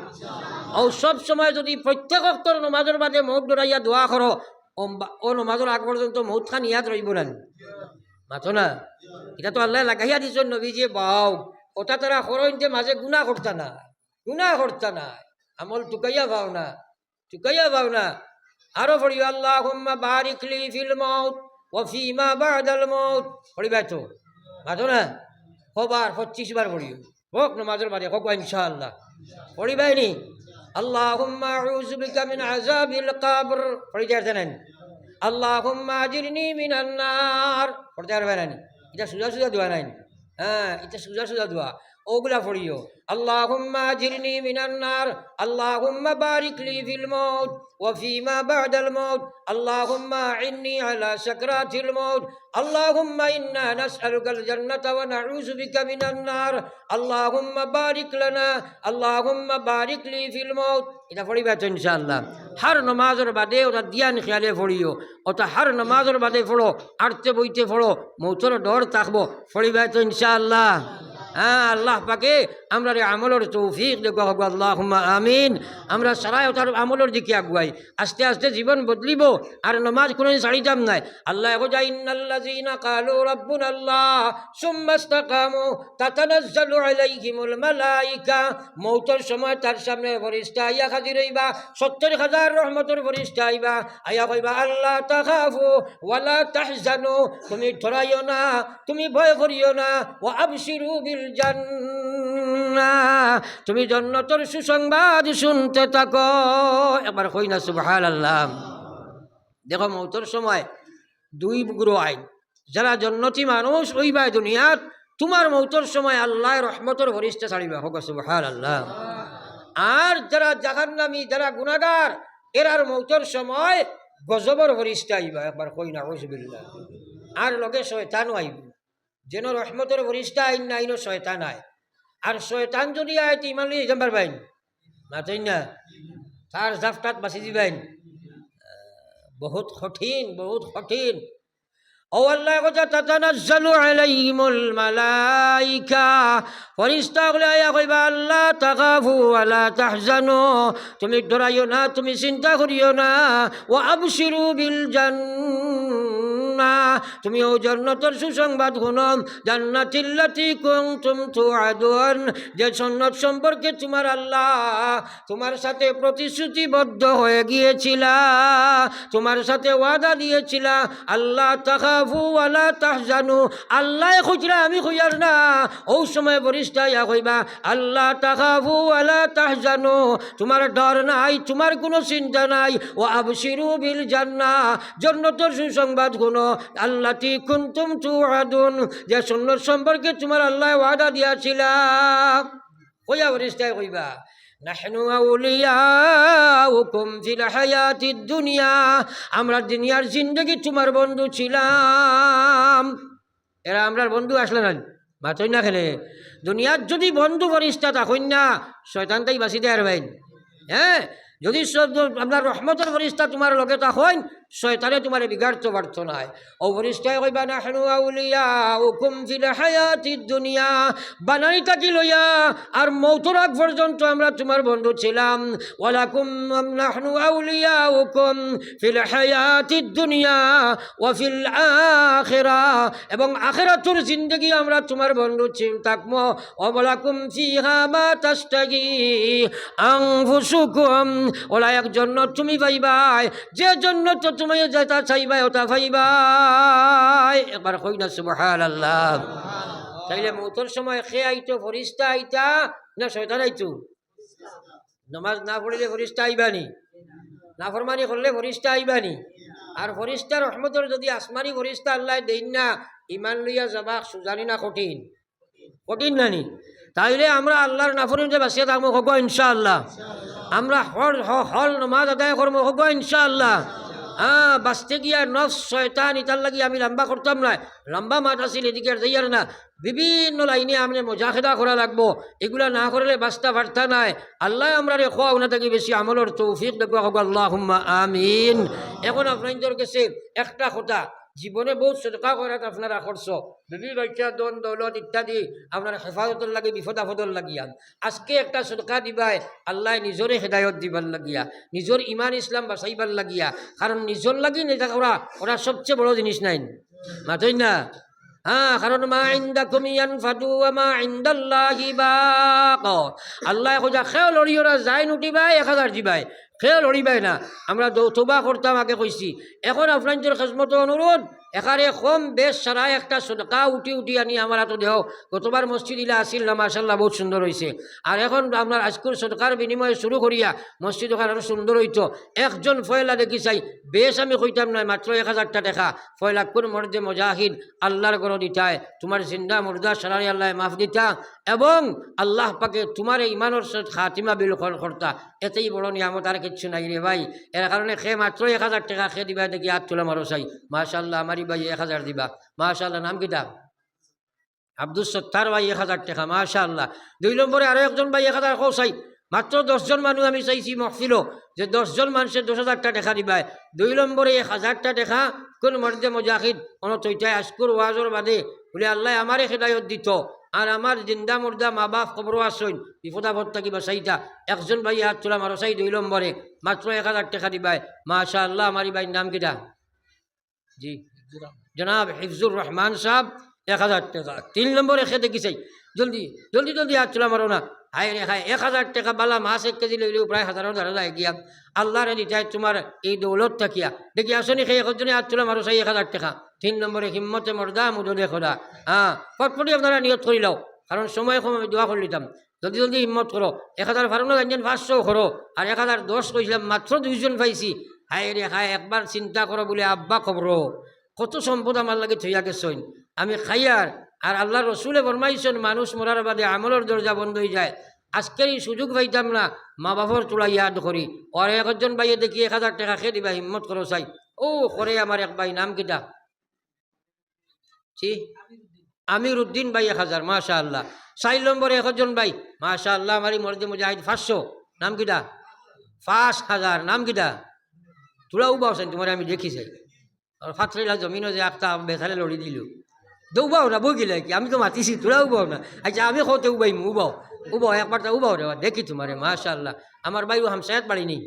Speaker 1: ও সব সময় যদি প্রত্যেক অক্তর নমাজের বাদে মুখ দৌড়াইয়া দোয়া করো, ও নমাজের আগ পর্যন্ত মৌত খান ইয়াদ রইব না মাতো না। এটা তো আল্লাহ লাগাইয়া দিছ নবী যে বাও ওটা তারা করইন যে মাঝে গুনাহ করতা না, আমল টুকাইয়া পাও না। আরো পড়িও আল্লাহুম্মা বারিক লি ফিল মাউত ওয়া ফিমা বাদাল মাউত। পড়িবা তো মাতো না? কবার 25 বার পড়িও হোক নমাজের বাদে হোক ইনশাআল্লাহ। পড়িবাই নি আল্লাহুম্মা আউযু বিকা মিন আযাবিল কবর। পড়িতে জানেন আল্লাহুম্মা আজিরনি মিনান নার। পড়তে পারবেন? এটা সুজা দোয়া নাই। হ্যাঁ, এটা সুজা দোয়া, ওগুলা পড়িও আল্লাহুম্মা আজিরনি মিনান নার, আল্লাহুম্মা বারিক লি ফিল মাউত ওয়া ফিমা বাদাল মাউত, আল্লাহুম্মা আইন্নি আলা সাকরাতিল মাউত, আল্লাহুম্মা ইন্না নাসআলুকাল জান্নাতা ওয়া নাউযু বিকা মিনান নার, আল্লাহুম্মা বারিক লানা, আল্লাহুম্মা বারিক লি ফিল মাউত। এটা পড়িবা তো ইনশাআল্লাহ। হার নমাজের বাদে ওটা দিয়ান খেয়ালে পড়িও, ওটা হার নমাজের বাদে পড়ো, আড়তে বইতে পড়ো, মৌতর ডর থাকবো, পড়িবা তো ইনশাআল্লাহ। হ্যাঁ, আল্লাহ পাকে আমরা আমলের তৌফিক দেখো, আল্লাহুম্মা আমিন। আমরা সারাই ওটার আমলের দিকে আগুয়াই, আস্তে আস্তে জীবন বদলিব, আর নমাজ কোনো ছাড়িতাম নাই। আল্লাহ কই ইন্নাল্লাযীনা ক্বালু রাব্বুনাল্লাহ সুম্মা ইসতাকামু তাতানাজ্জালু আলাইহিমুল মালাইকা। মৌতের সময় তার সামনে ফেরেশতা আইয়া হাজির হইবা, 70,000 রহমতের ফেরেশতা আইবা, আইয়া কইবা আল্লাহ তাখাফু ওয়ালা তাহজানু, তুমি ডরাইও না, তুমি ভয় করিও না, ওয়া আবশিরু বিল জান্নাহ, তুমি জান্নাতের সুসংবাদ শুনতে থাকো। একবার কই না সুবহানাল্লাহ। দেখো মৌতের সময় দুই গুরু আইন, যারা জন্নতি মানুষ ওইবা দুনিয়াত, তোমার মৌতের সময় আল্লাহ রহমতের ফেরেশতা ছাড়িবা, হোক সুবহানাল্লাহ। আর যারা জাহান্নামী, যারা গুনাহগার, এরার মৌতের সময় গজবর ফেরেশতা আইবা, একবার কই না আউযুবিল্লাহ। আর লগে শয়তানও আইব, যেন রহমতের ফেরেশতা আইন না আইনো শয়তান আয়। আর শয়তান যদি আয় তো ইমান লিয়ে যাবার বাইন মাতই না, তার জাফটাত বাঁচি দিবেন। বহুত কঠিন। ও আল্লাহ কথা তাতানাজ্জালু আলাইহিমুল মালাইকা, ফেরেশতা গুলো আয়া কইবা আল্লাহ তাখাফু ওয়ালা তাহজানু, তুমি ডরাইও না, তুমি চিন্তা করিও না, ওয়া আবশিরু বিল জান্নাহ, তুমি ও জান্নাতের সুসংবাদ শুনো, জান্নাতিল্লাতী কুনতুম তুআদুন, যে জান্নাত সম্পর্কে তোমার আল্লাহ তোমার সাথে প্রতিশ্রুতিবদ্ধ হয়ে গিয়েছিলা, তোমার সাথে ওয়াদা দিয়েছিলা। আল্লাহ তাখাফু ওয়ালা তাহজানু, আল্লাহ খুঁজরা আমি খুঁজার না। ও সময় ফেরেশতা ইয়া কইবা আল্লাহ তাখাফু ওয়ালা তাহজানু, তোমার ডর নাই, তোমার কোনো চিন্তা নাই। ও আবশিরু বিল জান্নাহ, জান্নাতের সুসংবাদ শুনো, আল্লাতী কুনতুম তুআদুন, যে জান্নাত সম্পর্কে তোমার আল্লাহ ওয়াদা দিয়েছিলা। কইয়া ফেরেশতা কইবা নাহনু আউলিয়াউকুম ফিল হায়াতিদ দুনিয়া, আমরা দুনিয়ার জিন্দেগি তোমার বন্ধু ছিলাম। এরা আমরার বন্ধু আসলে না বাতই না খেলে। দুনিয়ার যদি বন্ধু ফেরেশতা থাকেন না, শয়তান তাই বাঁচিতে পারবেন। হ্যাঁ, যদি আপনার রহমতের ফেরেশতা তোমার লগে থাকেন, শয়তানে তোমার বিগাড়তে পারত নাই। ও ফেরেশতায় কইবা নাহনু আউলিয়াউকুম ফিল হায়াতিদ দুনিয়া, বানানিটা কি লইয়া আর মৌতের আগ পর্যন্ত আমরা তোমার বন্ধু ছিলাম। ওয়ালাকুম নাহনু আউলিয়াউকুম ফিল হায়াতিদ দুনিয়া ওয়া ফিল আখিরাহ, এবং আখিরাতুর জিন্দেগি আমরা তোমার বন্ধু থাকবো। ওয়ালাকুম ফিহা মা তাশতাহি আনফুসুকুম, ওলা এক জান্নাত তুমি পাইবাই, যে জান্নাত তুমি যেটা চাইবাই ওটা পাইবাই। একবার কই না সুবহানাল্লাহ। তাইলে মৌতর সময় খে আইতো ফরিস্তা আইতা না শয়তান আইতো? নমাজ না পড়িলে ফরিস্তা আইবানি, নাফরমানি করলে ফরিস্তা আইবানি। আর ফরিস্তা রহমতর যদি আসমানি ফরিস্তা আল্লাহ দেন না, ইমান লইয়া যাবা সুজানি না কঠিন, কঠিন নানি? তাইলে আমরা আল্লাহর নাফরমানিতে বাঁচিয়ে থাকবো হব ইনশাআল্লাহ। আমরা হল নমাজ আদায় করবো হব ইনশাআল্লাহ। বাঁচতে গিয়া নফস শয়তান ইতার লাগি আমি লম্বা করতাম না, লম্বা মাঠ আসিল এদিকে আর যাইয়ার না, বিভিন্ন লাইনে আপনি মোজাহেদা করা লাগবো। এগুলা না করলে বাঁচতে পারতা নাই। আল্লাহ আমরা রে খোয়া উনা থাকি বেশি আমলের তৌফিক দেখবা হোক, আল্লাহুম্মা আমিন। এখন আপনাদের কাছে একটা কথা, জীবনে বহুত সদকা করাত আপনারা করছো, বিবি বাচ্চা দন দৌলত ইত্যাদি আপনার হেফাজতর লাগে, বিপদ আপদর লাগিয়া। আজকে একটা সদকা দিবাই আল্লাহ নিজরে হেদায়ত দিবার লাগিয়া, নিজের ইমান ইসলাম বাঁচাইবার লাগিয়া। কারণ নিজর লাগি নেতা ওরা সবচেয়ে বড় জিনিস নাই, মাতই না? কারণ মা ইনদাকুম ইয়ানফাদু ওয়া মা ইনদাল্লাহি বাক। আল্লাহ কইয়া খেও লড়িওরা যাই নুটিবাই 1000 দিবাই, খেও লড়িবাই না। আমরা তওবা করতাম আগে কইছি। এখন আপনাদের খেজমত অনুরোধ, এখানে কম বেশ সারা একটা সদকা উঠি আনি আমার হাতে দেহ। গতবার মসজিদ ইলা আসিল না, মাশাআল্লাহ বহুত সুন্দর হয়েছে। আর এখন আপনার আজকের সদকার বিনিময়ে শুরু করিয়া মসজিদ ওখানে আরো সুন্দর হইতো। একজন ফয়লা দেখি চাই, বেশ আমি কইতাম নয়, মাত্র 1000টা টাকা ফয়লা কোন মর্দে মজাহিদ আল্লাহর গড় দিতায়, তোমার জিন্দা মুর্দা সারারি আল্লাহ মাফ দিতা, এবং আল্লাহ পাকে তোমার ইমানোর খাতিমা বিল করতা। এতেই বড় নিয়ামত আর কিচ্ছু নাই রে ভাই। এর কারণে খে মাত্র 1000 টাকা খে দিবা দেখি হাত তোলা মারো চাই। মাশাআল্লাহ আমারই ভাই 1000 দিবা, মাশাআল্লাহ। নাম কিতা? আব্দুল সত্তার ভাই 1000 টাকা, মাশাআল্লাহ। 2 নম্বরে আরো একজন ভাই 1000 কৌ চাই। মাত্র 10 জন মানুষ আমি চাইছি মহফিল, যে 10 জন মানুষের 10,000টা টাকা দিবাই। 2 নম্বরে 1000টা টাকা কোন মর্দে মজাহিদ অনতইটাই আজকুর ওয়াজর বাদে বলে আল্লাহ আমারে হেদায়ত দিত, আর আমার জিন্দা মুর্দা মা বাপ খবর আসইন, বিপদাপদ থাকি বাসাইতা। একজন ভাই হাত তোলা মারো চাই। 2 নম্বরে মাত্র 1000 টাকা দিবাই, মাশাআল্লাহ। আমারই ভাই নাম কিটা? জি জনাব হিফজুর রহমান সাহেব 1000 টাকা। 3 নম্বরে খেতে কি চাই? জলদি জলদি জলদি হাত তোলা মারো না। হায় রে হায়, 1000 টাকা বালা মাছ 1 কেজি লইলেও প্রায় 1000 যায় গিয়া। আল্লাহ রে দিতাই তোমার এই দৌলত থাকিয়া দেখি আসনি খেয়ে একজনে হাত তোলা মারো চাই 1000 টাকা। 3 নম্বরে হিম্মতে মর্দা মুদে খোদা। পটপটি আপনারা নিয়ত করি লও, কারণ সময় কম আমি দোয়া করে নিতাম। জলদি জলদি হিম্মত করো। 1000 ফারুন একজন 500 করো, আর 1010 কইছিলাম, মাত্র 2 জন পাইছি। হায় রে হায়, একবার চিন্তা করো বলে আব্বা খবর কত সম্পদ আমার লাগে থইয়া গেছইন। আমি খাইয়ার আর আল্লাহ রসুলে ফরমাইছেন মানুষ মরার বাদে আমলের দরজা বন্ধ হয়ে যায়। আজকের এই সুযোগ পাইতাম না, মা বাবার তোলা ইয়াদ করি। আর একজন ভাইয়ে দেখি 1000 টাকা খেয়ে দিবা, হিম্মত করো চাই। ও করে আমার এক ভাই, নাম কিটা? জি আমির উদ্দিন ভাই 1000, মাশাআল্লাহ। 4 নম্বরে একজন ভাই, মাশাআল্লাহ, আমারই মর্দে মুজাহিদ 500, নাম কিটা? 5000, নাম কিটা? তোরা উবাও চাই তোমার আমি দেখি চাই। আর ফাতরিলা জমিনও যে একটা বেথালে লড়ি দিল, দৌবাও না বই গেলে কি? আমি তো মাতিছি, তোরা উবাও না। আচ্ছা আমি কত উবাইম, উবাও একবার তা উবাও রে, দেখি তোমারে, মাশাআল্লাহ। আমার ভাই হামসায়াত বাড়ি নেই,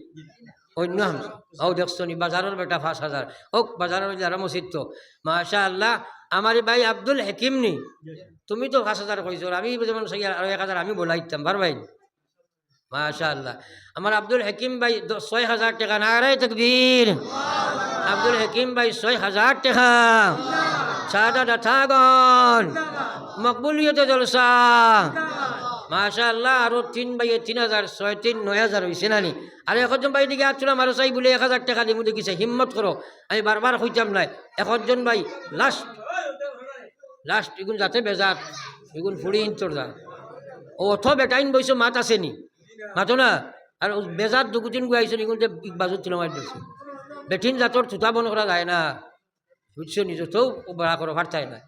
Speaker 1: অন্য হামসা। ও দেখছো নি বাজারের বেটা 5000 হোক, বাজারের যারা মসজিদ তো, মাশাআল্লাহ। আমার ভাই আব্দুল হাকিম নি, তুমি তো 5000 কইছো, আমি যেমন আরো 1000 আমি বলাইতাম পার ভাই, মাশাআল্লাহ। আমার আব্দুল হাকিম ভাই 6000 টাকা, নারে তাকবীর। আব্দুল হাকিম ভাই 6000 টাকা, সাদা দাথাগন মকবুলিয়তে জলসা, মাশাআল্লাহ। আরো 3 ভাইয়ে 3000, 6 3 9000 হইছে নানি। আর একজন ভাই দিকে আচ্ছা মারো চাই বলে 1000 টাকা দিমু দেখিছে, হিম্মত করো। আমি বারবার কইতাম নাই। একজন ভাই লাস্ট এগুন যাতে বেজাত এগুন ফুড়ি ইন্তর যা অথ বেটাইন বইছো মাত আসেনি, মাতো না। আর বেজাত দুগুদিন গুয়াইছো এগুন যে বাজুত তুলে মারি দিচ্ছে। বেঠিন জাতর থুতা বন করা যায় না, বুঝছো? নিজেও বড়া করো ফারতাই না।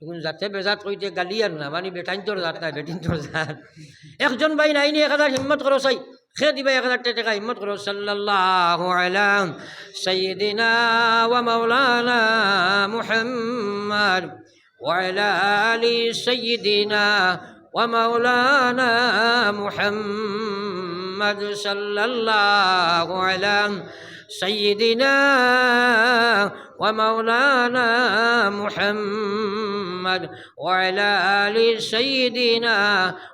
Speaker 1: এখন যাতে বেজাত কইতে গালি আর না, মানে বেটাইন তোর জাত নাই, বেটিন তোর জাত। একজন ভাই নাইনি 1000, হিম্মত করো চাই, খে দিবা 1000 টাকা, হিম্মত করো। সাল্লাল্লাহু আলা সাইয়্যিদিনা ওয়া মাওলানা মুহাম্মদ ওয়া আলা আলি সাইয়্যিদিনা ওয়া মাওলানা মুহাম্মদ সাল্লাল্লাহু আলা সাইয়্যিদিনা ومولانا محمد وعلى آل سيدنا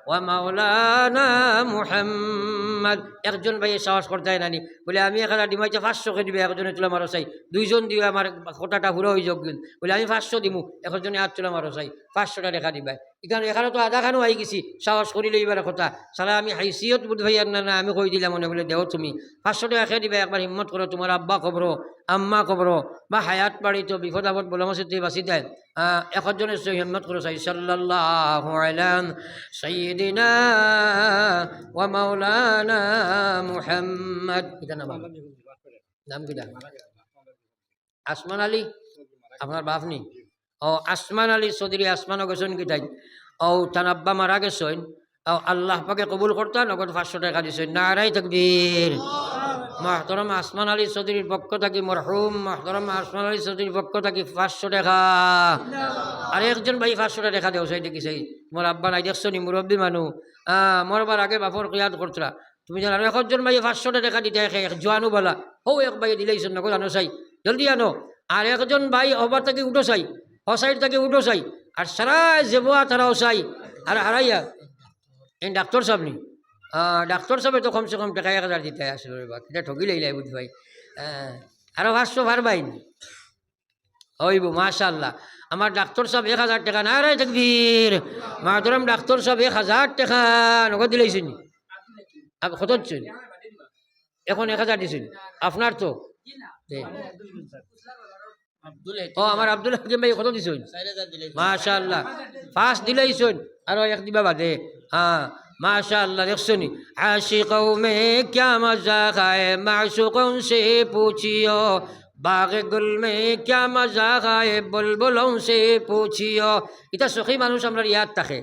Speaker 1: ومولانا محمد একজন ভাই সাহস করতে হয় নানি বলে আমি এখানে ডিমাইতে 500 কে দিবে একজনে তুলা মারো চাই দুইজন দিবে আমার কথাটা পুরো হয়ে যোগ বলে আমি 500 দিমু একজনে হাত তুলা মারো চাই 500টা রেখা দিবা এখানে তো আধা খানো আই গেছি সাহস করিলে এবার কথা সালা আমি হাইসিয়ত বুধ ভাই আর না আমি কই দিলাম মনে বলে দেও তুমি 500 টাকা খেয়ে দিবে একবার হিম্মত করো তোমার আব্বা খবর আম্মা খবর বা হায়াত বাড়ি তো বিপদ আপদ বলে মাসে তুই বাঁচি দেয় একজনের হিম্মত করো চাই সাল্লাল্লাহু আলা সাইয়্যিদিনা ওয়া মাওলানা মুহাম্মদ এটা নাম কি আসমান আলী আপনার বাপ নি ও আসমান আলী চৌধুরী আসমানও গেছেন কি তাই ও তার আব্বা মারা গেছেন ও আল্লাহ পাকে কবুল করতেন নগদ 500 টাকা দিছেন নারাই তাকবীর মহতরম আসমান আলী চৌধুরীর পক্ষ থাকি মরহুম মহতরম আসমান আলী চৌধুরীর পক্ষ থাকি 500 টাকা আর একজন ভাই 500 টাকা দেও চাই দেখিছে মোর আব্বা নাই দেখছো নি মুরব্বী মানুষ মরবার আগে বাপর কিয়াদ করতরা তুমি জানো আর একজন ভাই 500 টাকা দিতে জোয়ানু বলা হো এক ভাই দিলেইছেন নগদ আনো চাই জলদি আনো আর একজন ভাই হবার থেকে উঠো চাই হসাইড থেকে উঠো চাই আর সারা জেবুয়া তারাও চাই আর হারাইয়া এই ডাক্তার সাহেব নি ডাক্তার সাহেব তো কমসে কম টাকা 1000 দিতে আসলো রে বা এটা ঠকি লইলাই বুঝ ভাই আরো 500 পারবাইন হইব মাশাআল্লাহ আমার ডাক্তার সাহেব 1000 টাকা না রে তাকবীর মাতরম ডাক্তার সাহেব 1000 টাকা নগদ দিলেইছেন আপনি কত দিচ্ছেন এখন 1000 দিছেন আপনার তো ও আমার আব্দুল হাকিম ভাই কত দিছেন মাশাআল্লাহ 5 দিলেইছেন আর এক দিবা বাদে माशाअल्लाह देखसुनी आशिकों में क्या मजा है माशूकों से पूछियो बाग गुल में क्या मजा है बुलबुलों से पूछियो इतना सखी मानुष हमरा याद থাকে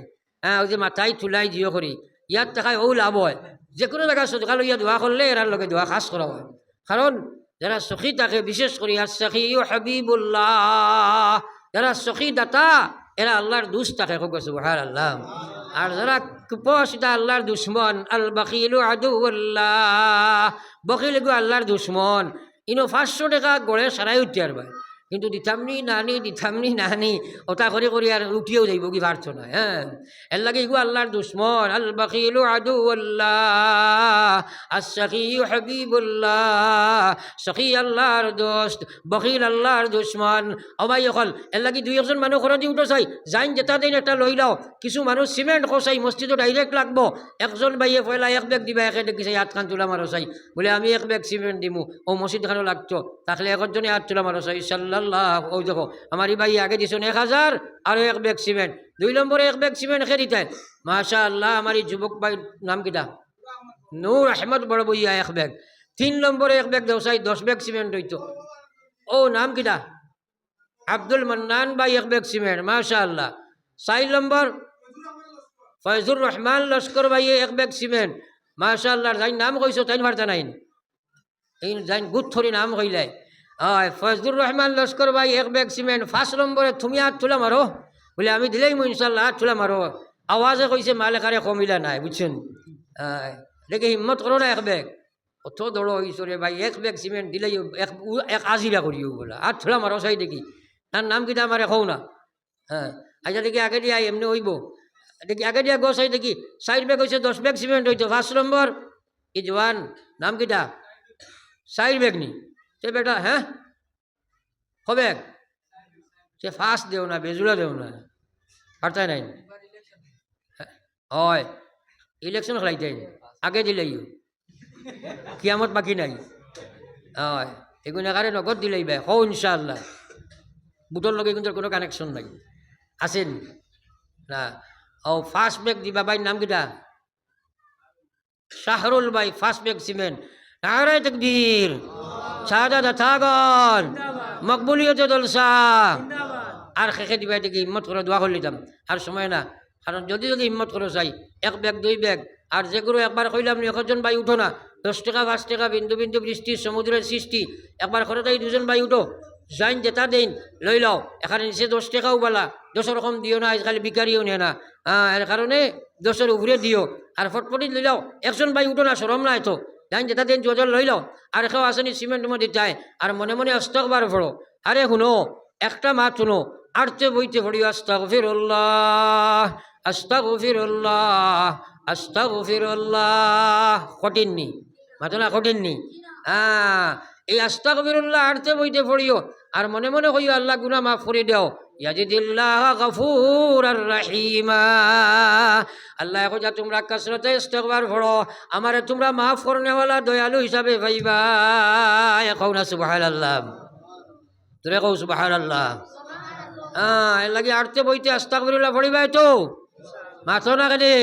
Speaker 1: ওই যে মাথায় তুলাই জিও করি ইয়াদ থাকায় ও লাভ হয় যে কোনো জায়গা সদকা লইয়া দোয়া করলে এরার লগে দোয়া খাস করা হয় কারণ যারা সখী থাকে বিশেষ করে আর সখী হাবিবুল্লাহ যারা সখী দাতা এরা আল্লাহর দুষ্ট থাকে হোক সুবহানাল্লাহ আর যারা কুপোষিতা আল্লাহর দুশ্মন আল বাকিলু আদুউল্লাহ বকিল গো আল্লাহর দুশ্মন ইনো 500 টাকা গড়ে সারাই উঠতে আর ভাই কিন্তু দিতামনি নানি ওটা করে আর উঠিয়েও যাইব কি পারছো না হ্যাঁ এর লাগে গো আল্লাহর দুশ্মন আল বাকিলু আদুউল্লাহ আস-সাকিয়ু হাবিবুল্লাহ সখী আল্লাহর দোস্ত বকিল আল্লাহর দুশ্মন ও ভাই অকল এর লাগে দুই একজন মানুষ খরচ উঠো চাই যাইন যেটা দিন একটা লই লাও কিছু মানুষ সিমেন্ট খসাই মসজিদে ডাইরেক্ট লাগবো একজন ভাইয়ে পয়লা এক ব্যাগ দিবা একে দেখিছে হাত খান তুলা মারো চাই বলে আমি এক ব্যাগ সিমেন্ট দিমু ও মসজিদ খানো লাগতো তাহলে একজনে হাত তুলা মারো চাই সাল্লাল্লাহ ও দেখো আমার ভাই আগে দিছেন 1000 আর এক ব্যাগ সিমেন্ট 2 নম্বরে এক ব্যাগ সিমেন্ট খেয়ে দিতেন মাশাআল্লাহ আমার যুবক ভাই নাম কিটা নূর আহমদ বড় বইয়া এক ব্যাগ 3 নম্বরে এক ব্যাগ দেও চাই 10 ব্যাগ সিমেন্ট হইতো ও নাম কিটা আব্দুল মান্নান ভাই এক ব্যাগ সিমেন্ট মাশাআল্লাহ 4 নম্বর ফয়জুর রহমান লস্কর ভাই এক ব্যাগ সিমেন্ট মাশাআল্লাহ যাই নাম কইছো তাই ভারতা নাই এই যাই গুথরি নাম কইলাই ফয়জুর রহমান লস্কর ভাই এক ব্যাগ সিমেন্ট 5 নম্বরে তুমি হাত তুলা মারো বলে আমি দিলেই মু ইনশাআল্লাহ হাত তুলা মারো আওয়াজে কইছে মালেকারে কমিলা নাই বুঝছেন দেখে হিম্মত করো না এক ব্যাগ অত দৌড়ো হইছরে ভাই এক ব্যাগ সিমেন্ট দিলেই এক আজিরা করিও বলা হাত তুলা মারো চাই দেখি তার নাম কিটা আমার কও না আচ্ছা দেখি আগে দিয়া এমনি হইব দেখি আগে দিয়া গো চাই দেখি 4 ব্যাগ হয়েছে 10 ব্যাগ সিমেন্ট হইতো 5 নম্বর ই জওয়ান নাম কিটা 4 ব্যাগ নি সে বেটা হ্যাঁ কবে সে ফার্স্ট দেও না বেজুলা দেও না পারতাই নাই হয় ইলেকশন খেলাইতে আগে দিলেই কিয়ামত বাকি নাই হয় এগুনাকারে নগদ দিলেই ভাই হো ইনশাআল্লাহ বুটর লগে কিন্তু কোনো কানেকশন নাই আছেন না ও ফার্স্ট ব্যাগ দিবা ভাই নাম কিটা শাহরুল ভাই ফার্স্ট ব্যাগ সিমেন্ট নারে তাকবীর শাহাদাত থাগন মকবুলিয়ত জলসা আর খেখে দিবা দেখি হিম্মত করে দোয়া করে নিতাম আর সময় না কারণ যদি হিম্মত করে চাই এক ব্যাগ 2 ব্যাগ আর যেগুলো একবার কইলাম একজন ভাই উঠো না 10 টাকা 5 টাকা বিন্দু বিন্দু বৃষ্টি সমুদ্রের সৃষ্টি একবার করে তাই 2জন ভাই উঠো যাইন যেটা দিন লই লাও এখানে নিচে 10 টাকাও বলা 10 রকম দিও না আজকাল বিকারিও নেয় না এর কারণে 10-এর উপরে দিও আর ফটফটি লই লাও একজন ভাই উঠো না শরম নাই তো যাইন যেটা দিন জল লই লাও আর কেউ আসেনি সিমেন্ট মধ্যে যায় আর মনে মনে অস্তকবার পড়ো আরে শুনো একটা মাত শুনো আরতে বইতে পড়িও আস্তাগফিরুল্লাহ আস্তাগফিরুল্লাহ আস্তাগফিরুল্লাহ। কঠিন নি মাতো না কঠিন নি? এই আস্তাগফিরুল্লাহ আরতে বইতে পড়িও আর মনে মনে কইও আল্লাহ গুনাহ মাফ করে দাও। ইয়াজিদিল্লাহ গফুরার রাহিমা। আল্লাহ কইয়া তোমরা কাসরতে ইস্তিগফার পড়ো আমারে তোমরা মাফ করনেওয়ালা দয়ালু হিসাবে পাইবা। কও না সুবহানাল্লাহ? তোরে কও সুবহানাল্লাহ? এর লাগি আরতে বইতে আস্তাগফিরুল্লাহ পড়িবাই তো মাথো না কেনে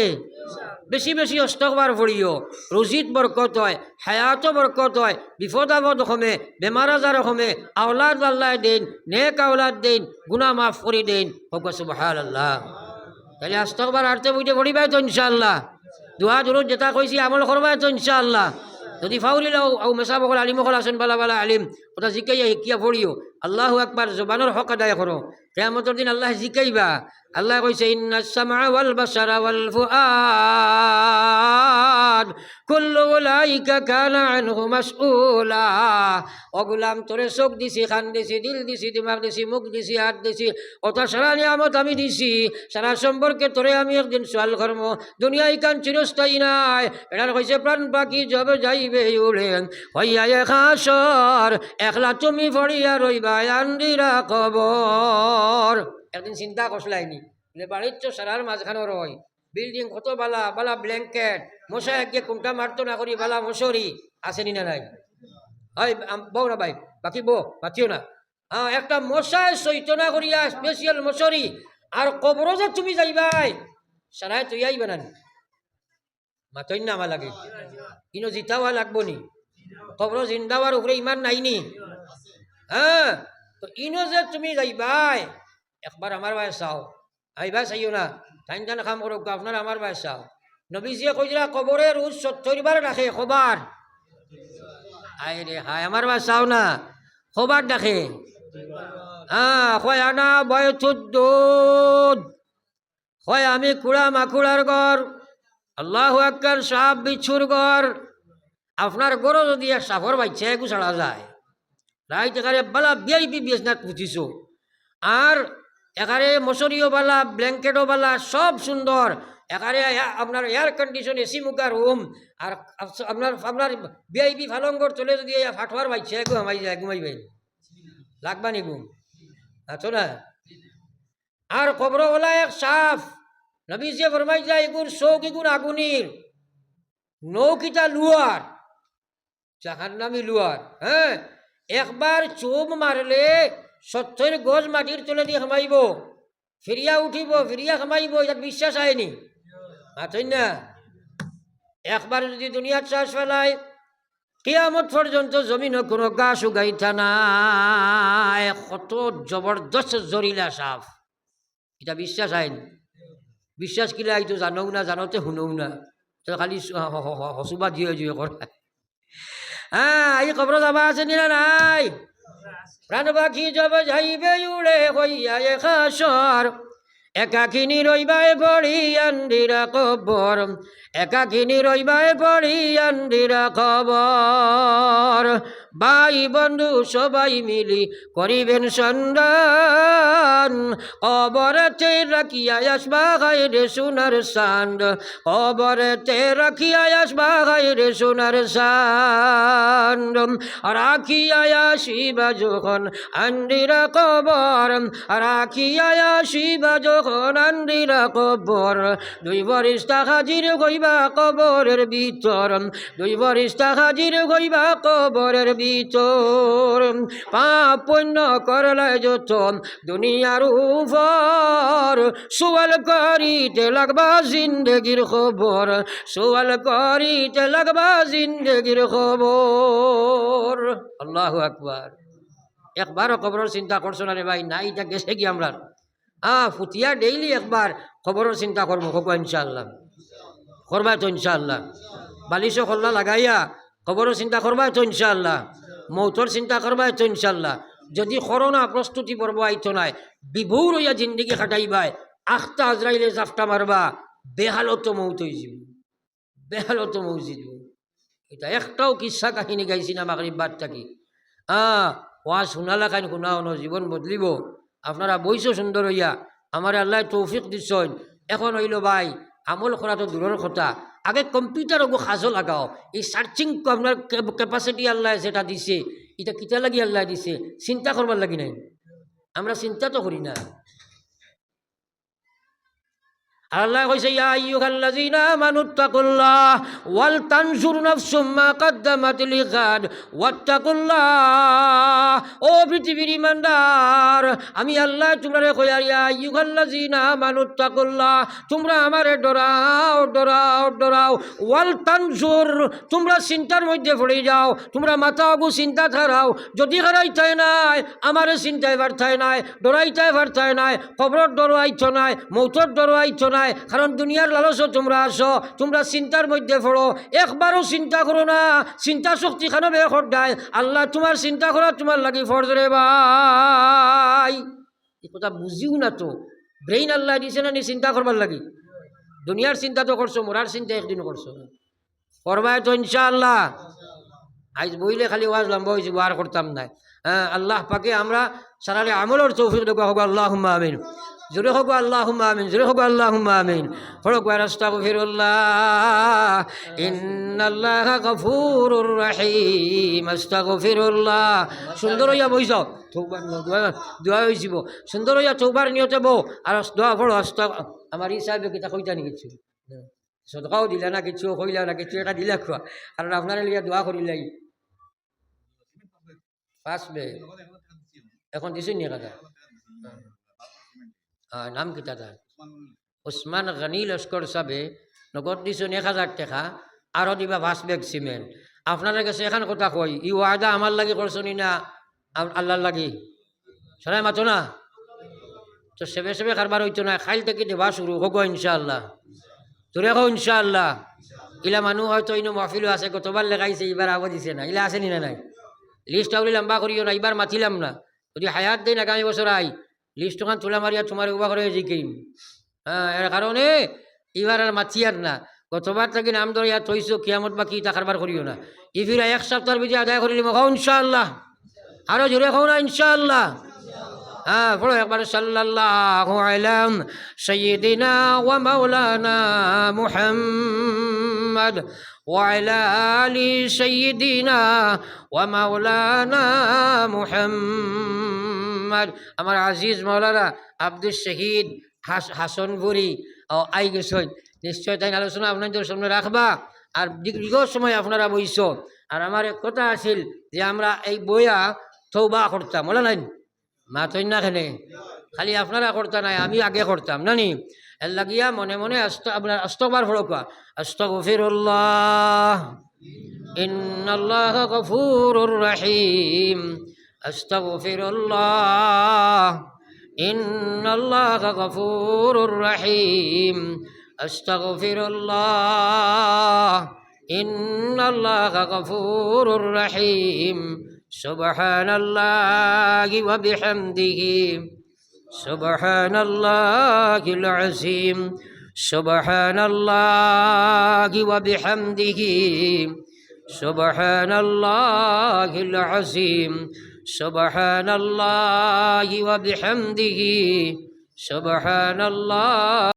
Speaker 1: বেশি বেশি ইস্তিগফার পড়িও। রুজিত বরকত হয়, হায়াত বরকত হয়, বিপদ আপদ কমে, বেমার আজার কমে, আওলাদ আল্লাহ দেন, নেক আওলাদ দেন, গুনাহ মাফ করে দেন। হোক সুবহানাল্লাহ। তাহলে ইস্তিগফার আরতে বইতে পড়িবাই তো ইনশাআল্লাহ। দুয়া দুরুদ যেটা কইছি আমল করবাই তো ইনশাআল্লাহ। যদি ফাউলি লাও আও মেসা বকল আলিম বকল আসেন বালা বালা আলিম ওটা জিকাইয়া শিকিয়া পড়িও। আল্লাহু আকবার জবানের হক আদায় করো। কিয়ামতের দিন আল্লাহ জিকাইবা। আল্লাহ কইছে ইন্নাস সামআ ওয়াল বাসারা ওয়াল ফুআদ কুল্লু উলাইকা কানা আনহু মাসউলা। ও গোলাম তোরে চোখ দিছি, কান দিছি, দিল দিছি, দিমাগ দিছি, মুখ দিছি, হাত দিছি, ওটা সারা নিয়ামত আমি দিছি। সারা সম্পর্কে তোরে আমি একদিন সওয়াল করব। দুনিয়ায় কান চিরস্থায়ী নাই। এটার কইছে প্রাণ পাখি জবে যাইবে উড়ে হইয়া হাসর একলা তুমি পড়িয়া রইবা আন্দিরা কবর। একদিন চিন্তা করলাইনি বাড়ির তো সারার মাঝখানে রয় বিল্ডিং কত বালা বালা ব্ল্যাঙ্কেট মশা একে কোনটা মারতো না করি বালা মশারি আসেনি না নাই? হয় বউ না ভাই বাকি বউ বাতিও না। একটা মশায় সৈতনা করিয়া স্পেশাল মশারি আর কবর যে তুমি যাইবাই সারায় তুই আইবে না মাতই না আমার লাগে কিনো জিতাওয়া লাগবো নি? কবর জিন্দাওয়ার উপরে ইমান নাইনি। তো ইনো যে তুমি যাইবাই একবার আমার ভাই চাও আইবা চাইও না টাইম টান কাম করো আপনার আমার ভাই চাও। নবীজিয়ে কইরা কবরের রোজ 70 বার রাখে খবর। আই রে হায় আমার ভাই চাও না খবর ডাকে। কয় আনা বয়তুদ্দুদ কয় আমি কুড়া মাকুড়ার ঘর। আল্লাহু আকবার। সাপ বিচ্ছুর ঘর। আপনার গরো যদি এক সাফর বাচ্চা একু ছাড়া যায় রাইত এখানে বালা ভিআইপি বিছনাত পুছিছো আর এখানে মশারিও বালা ব্ল্যাঙ্কেটও বালা সব সুন্দর এখানে আপনার এয়ার কন্ডিশন এসি মুখা রুম আর আপনার আপনার ভিআইপি ফালঙ্গর চলে যদি ফাটোয়ার বাচ্চা একু হামাই যায় ঘুমাইবেন লাগবানি ঘুম আছো না? আর কবরওয়ালা এক সাফ নবীজিয়ে ফরমাই যায় এগুন শোক এগুন আগুনির নৌকিটা লুয়ার জাহান্নামী লুয়ার। একবার চুম মারলে 70 গজ মাটির তলে দিয়ে হামাইব ফিরিয়া উঠিব ফিরিয়া হামাইব এটা বিশ্বাস আয়নি আছেন না? একবার যদি দুনিয়ার চাষ ফেলায় কিয়ামত পর্যন্ত জমিন কোনো গাছ উগাইতা না। কত জবরদস্ত জরিলা সাফ এটা বিশ্বাস আইনি। বিশ্বাস কিলা আইতো জানও না জানোতে শুনও না খালি হসুবা দিয়ে দিয়ে করা। এই খবর যাবা আছে না নাই? প্রাণ পাখি যাব যাইবে উড়ে হইয়া হাসর একাকিনী রইবাই পড়ি আন্দিরা কবর একাকিনী রইবাই পড়ি আন্দিরা খবর। ভাই বন্ধু সবাই মিলি করিবেন সন্ধান কবরেতে রাখিয়া আসবা গাইরে সোনার সান্দ কবরেতে রাখিয়া আসবা গাইরে সোনার সান্দ রাখিয়া আসিবা যখন আন্দিরা কবর রাখিয়া আসিবা যখন আন্দিরা কবর। দুই ফেরেশতা হাজির হইবা কবরের ভিতর দুই ফেরেশতা হাজির হইবা কবরের ভিতর। পাপ পুণ্য করলে যত দুনিয়ার উপর সুয়াল করিতে লাগবা জিন্দগির খবর সুয়াল করিতে লাগবা জিন্দগির খবর। আল্লাহু আকবার। একবারও কবরের চিন্তা করছো না রে ভাই? না এটা গেছে কি আমরা ফুটিয়া ডেইলি একবার খবরের চিন্তা করবো হোক ইনশাআল্লাহ করবা তো ইনশাআল্লাহ। বালিশও খোল্লা লাগাইয়া খবরের চিন্তা করবা তো ইনশাআল্লাহ। মৌতর চিন্তা করবা তো ইনশাআল্লাহ। যদি করোনা প্রস্তুতি পর্ব আইতো নাই বিভোর হইয়া জিন্দিগি খাটাইবাই আখটা আজরাইলে জাফটা মারবা বেহালত মৌত হয়ে যাব বেহালত মৌজি যাব। এটা একটাও কিসা কাহিনী গাইছি না মাগরিব বাদ থাকি ওয়া শোনালা খান শুনাও ন জীবন বদলিব আপনারা বইছো সুন্দর হইয়া আমার আল্লাহ তৌফিক দিচ্ছেন এখন হইল ভাই আমল করা তো দূরের কথা আগে কম্পিউটার ওগো সাজো লাগাও এই সার্চিং আপনার ক্যাপাসিটি আল্লাহ যেটা দিছে এটা কিতা লাগি আল্লাহ দিছে চিন্তা করবার লাগি নাই আমরা চিন্তা তো করি না আল্লাহ কইছে ইয়া আইয়ুহাল্লাযীনা আমানুত্তাকুল্লাহ ওয়াল তানজুর নাফসুম মা কদ্দামাত লিগাদ ওয়াত্তাকুল্লাহ ও পৃথিবীর ইমানদার আমি আল্লাহ তোমরা কইয়া ইয়া আইয়ুহাল্লাযীনা আমানুত্তাকুল্লাহ তোমরা আমারে ডরাও ডরাও ডরাও ওয়াল তানজুর তোমরা চিন্তার মধ্যে পড়ে যাও তোমরা মাথা আগু চিন্তা ছাড়াও যদি হারাইতাই নাই আমারে চিন্তায় বার্তায় নাই ডরাইতাই বার্তায় নাই কবরত ডরাইছ নাই মৌতর ডরাইছ নাই কারণ দুনিয়ার লালচ তোমরা আসো তোমরা চিন্তার মধ্যে পড়ো একবারও চিন্তা করো না চিন্তা শক্তি খানো বেখর দেয় আল্লাহ তোমার চিন্তা করা তোমার লাগি ফরজ রে ভাই এই কথা বুঝিও না তো ব্রেইন আল্লাহ দিছে না নি চিন্তা করবার লাগি দুনিয়ার চিন্তা তো করছো মোরার চিন্তা একদিন করছো করবাই তো ইনশাআল্লাহ আজ বইলে খালি ওয়াজ লম্বা হয়েছে বার করতাম না হ্যাঁ আল্লাহ পাকে আমরা সারালে আমলের তৌফিক দেবো হোক আল্লাহুম্মা আমিন জোরে হোক আল্লাহুম্মা আমিন জোরে হোক আল্লাহুম্মা আমিন পড়ো কয় আস্তাগফিরুল্লাহ ইন্নাল্লাহা গফুরুর রহিম আস্তাগফিরুল্লাহ সুন্দর হইয়া বইছ তৌবা দোয়া হইছিব সুন্দর হইয়া তৌবার নিয়তে বউ আর দোয়া পড়ো আমার হিসাবে কিতা কইতা নি কিছু সদকাও দিলা না কিছু কইলা না কিছু এটা দিলা খোয়া কারণ আপনারা লিয়া দোয়া করিলাই পাসবে এখন দিছেন নি কথা নাম কিতা তার ওসমান গনি লস্কর সাবে নগদ দিছেন 1000 টাকা আরও দিবা 5 ব্যাগ সিমেন্ট আপনারা কাছে এখন কথা কই ই ওয়াদা আমার লাগি করছনি না আল্লাহর লাগি সরাই মাতো না তো সেবে সেবে কারবার হইতো না খাইল থেকে দেবা শুরু হোক ইনশাআল্লাহ তোরে হোক ইনশাআল্লাহ ইলা মানুষ হয়তো ইনো মাহফিলও আছে কতবার লেগাইছে এবার আবো দিছে না ইলা আছে নি না নাই লিস্ট আউলি লম্বা করিও না এবার মাতিলাম না যদি হায়াত দেন আগামী বছর আই লিস্ট ওখান তোলা মারিয়া তোমার উবা করে জিকিম হ্যাঁ এর কারণে এবার আর মাতি আর না গতবার থেকে নাম ধরিয়া থইছো কিয়ামত বা কি তা কারবার করিও না ইফিরা এক সপ্তাহের ভিতরে আদায় করিলি খাও ইনশাআল্লাহ আরো জোরে খাও না ইনশাআল্লাহ হ্যাঁ পড়ো একবার সাল্লাল্লাহু আলাইহি সাইয়্যিদিনা ওয়া মাওলানা মুহাম্মদ ওয়া আলা আলি সাইয়্যিদিনা ওয়া মাওলানা মুহাম্মদ আমার আজিজ মাওলানা আব্দুল শহীদ হাসনপুরি আই গেছেন নিশ্চয় তাই আলোচনা আপনাদের সামনে রাখবা আর দীর্ঘ সময় আপনারা বইছ আর আমার এক কথা আছিল যে আমরা এই বইয়া তওবা করতাম বলে নাই মাতই না খেলে খালি আপনারা করতা নাই আমি আগে করতাম নানি এর লাগিয়া মনে মনে আপনার আস্তবার ফড়কা আস্তাগফিরুল্লাহ ইন্নাল্লাহা গফুরুর রহিম আস্তাগফিরুল্লাহ ইন্নাল্লাহা গফুরুর রহিম আস্তাগফিরুল্লাহ ইন্নাল্লাহা গফুরুর রহিম সুবহানাল্লাহি ওয়া বিহামদিহি সুবহানাল্লাহিল আযীম সুবহানাল্লাহি ওয়া বিহামদিহি সুবহানাল্লাহিল আযীম সুবহানাল্লাহি ওয়া বিহামদিহি সুবহানাল্লাহ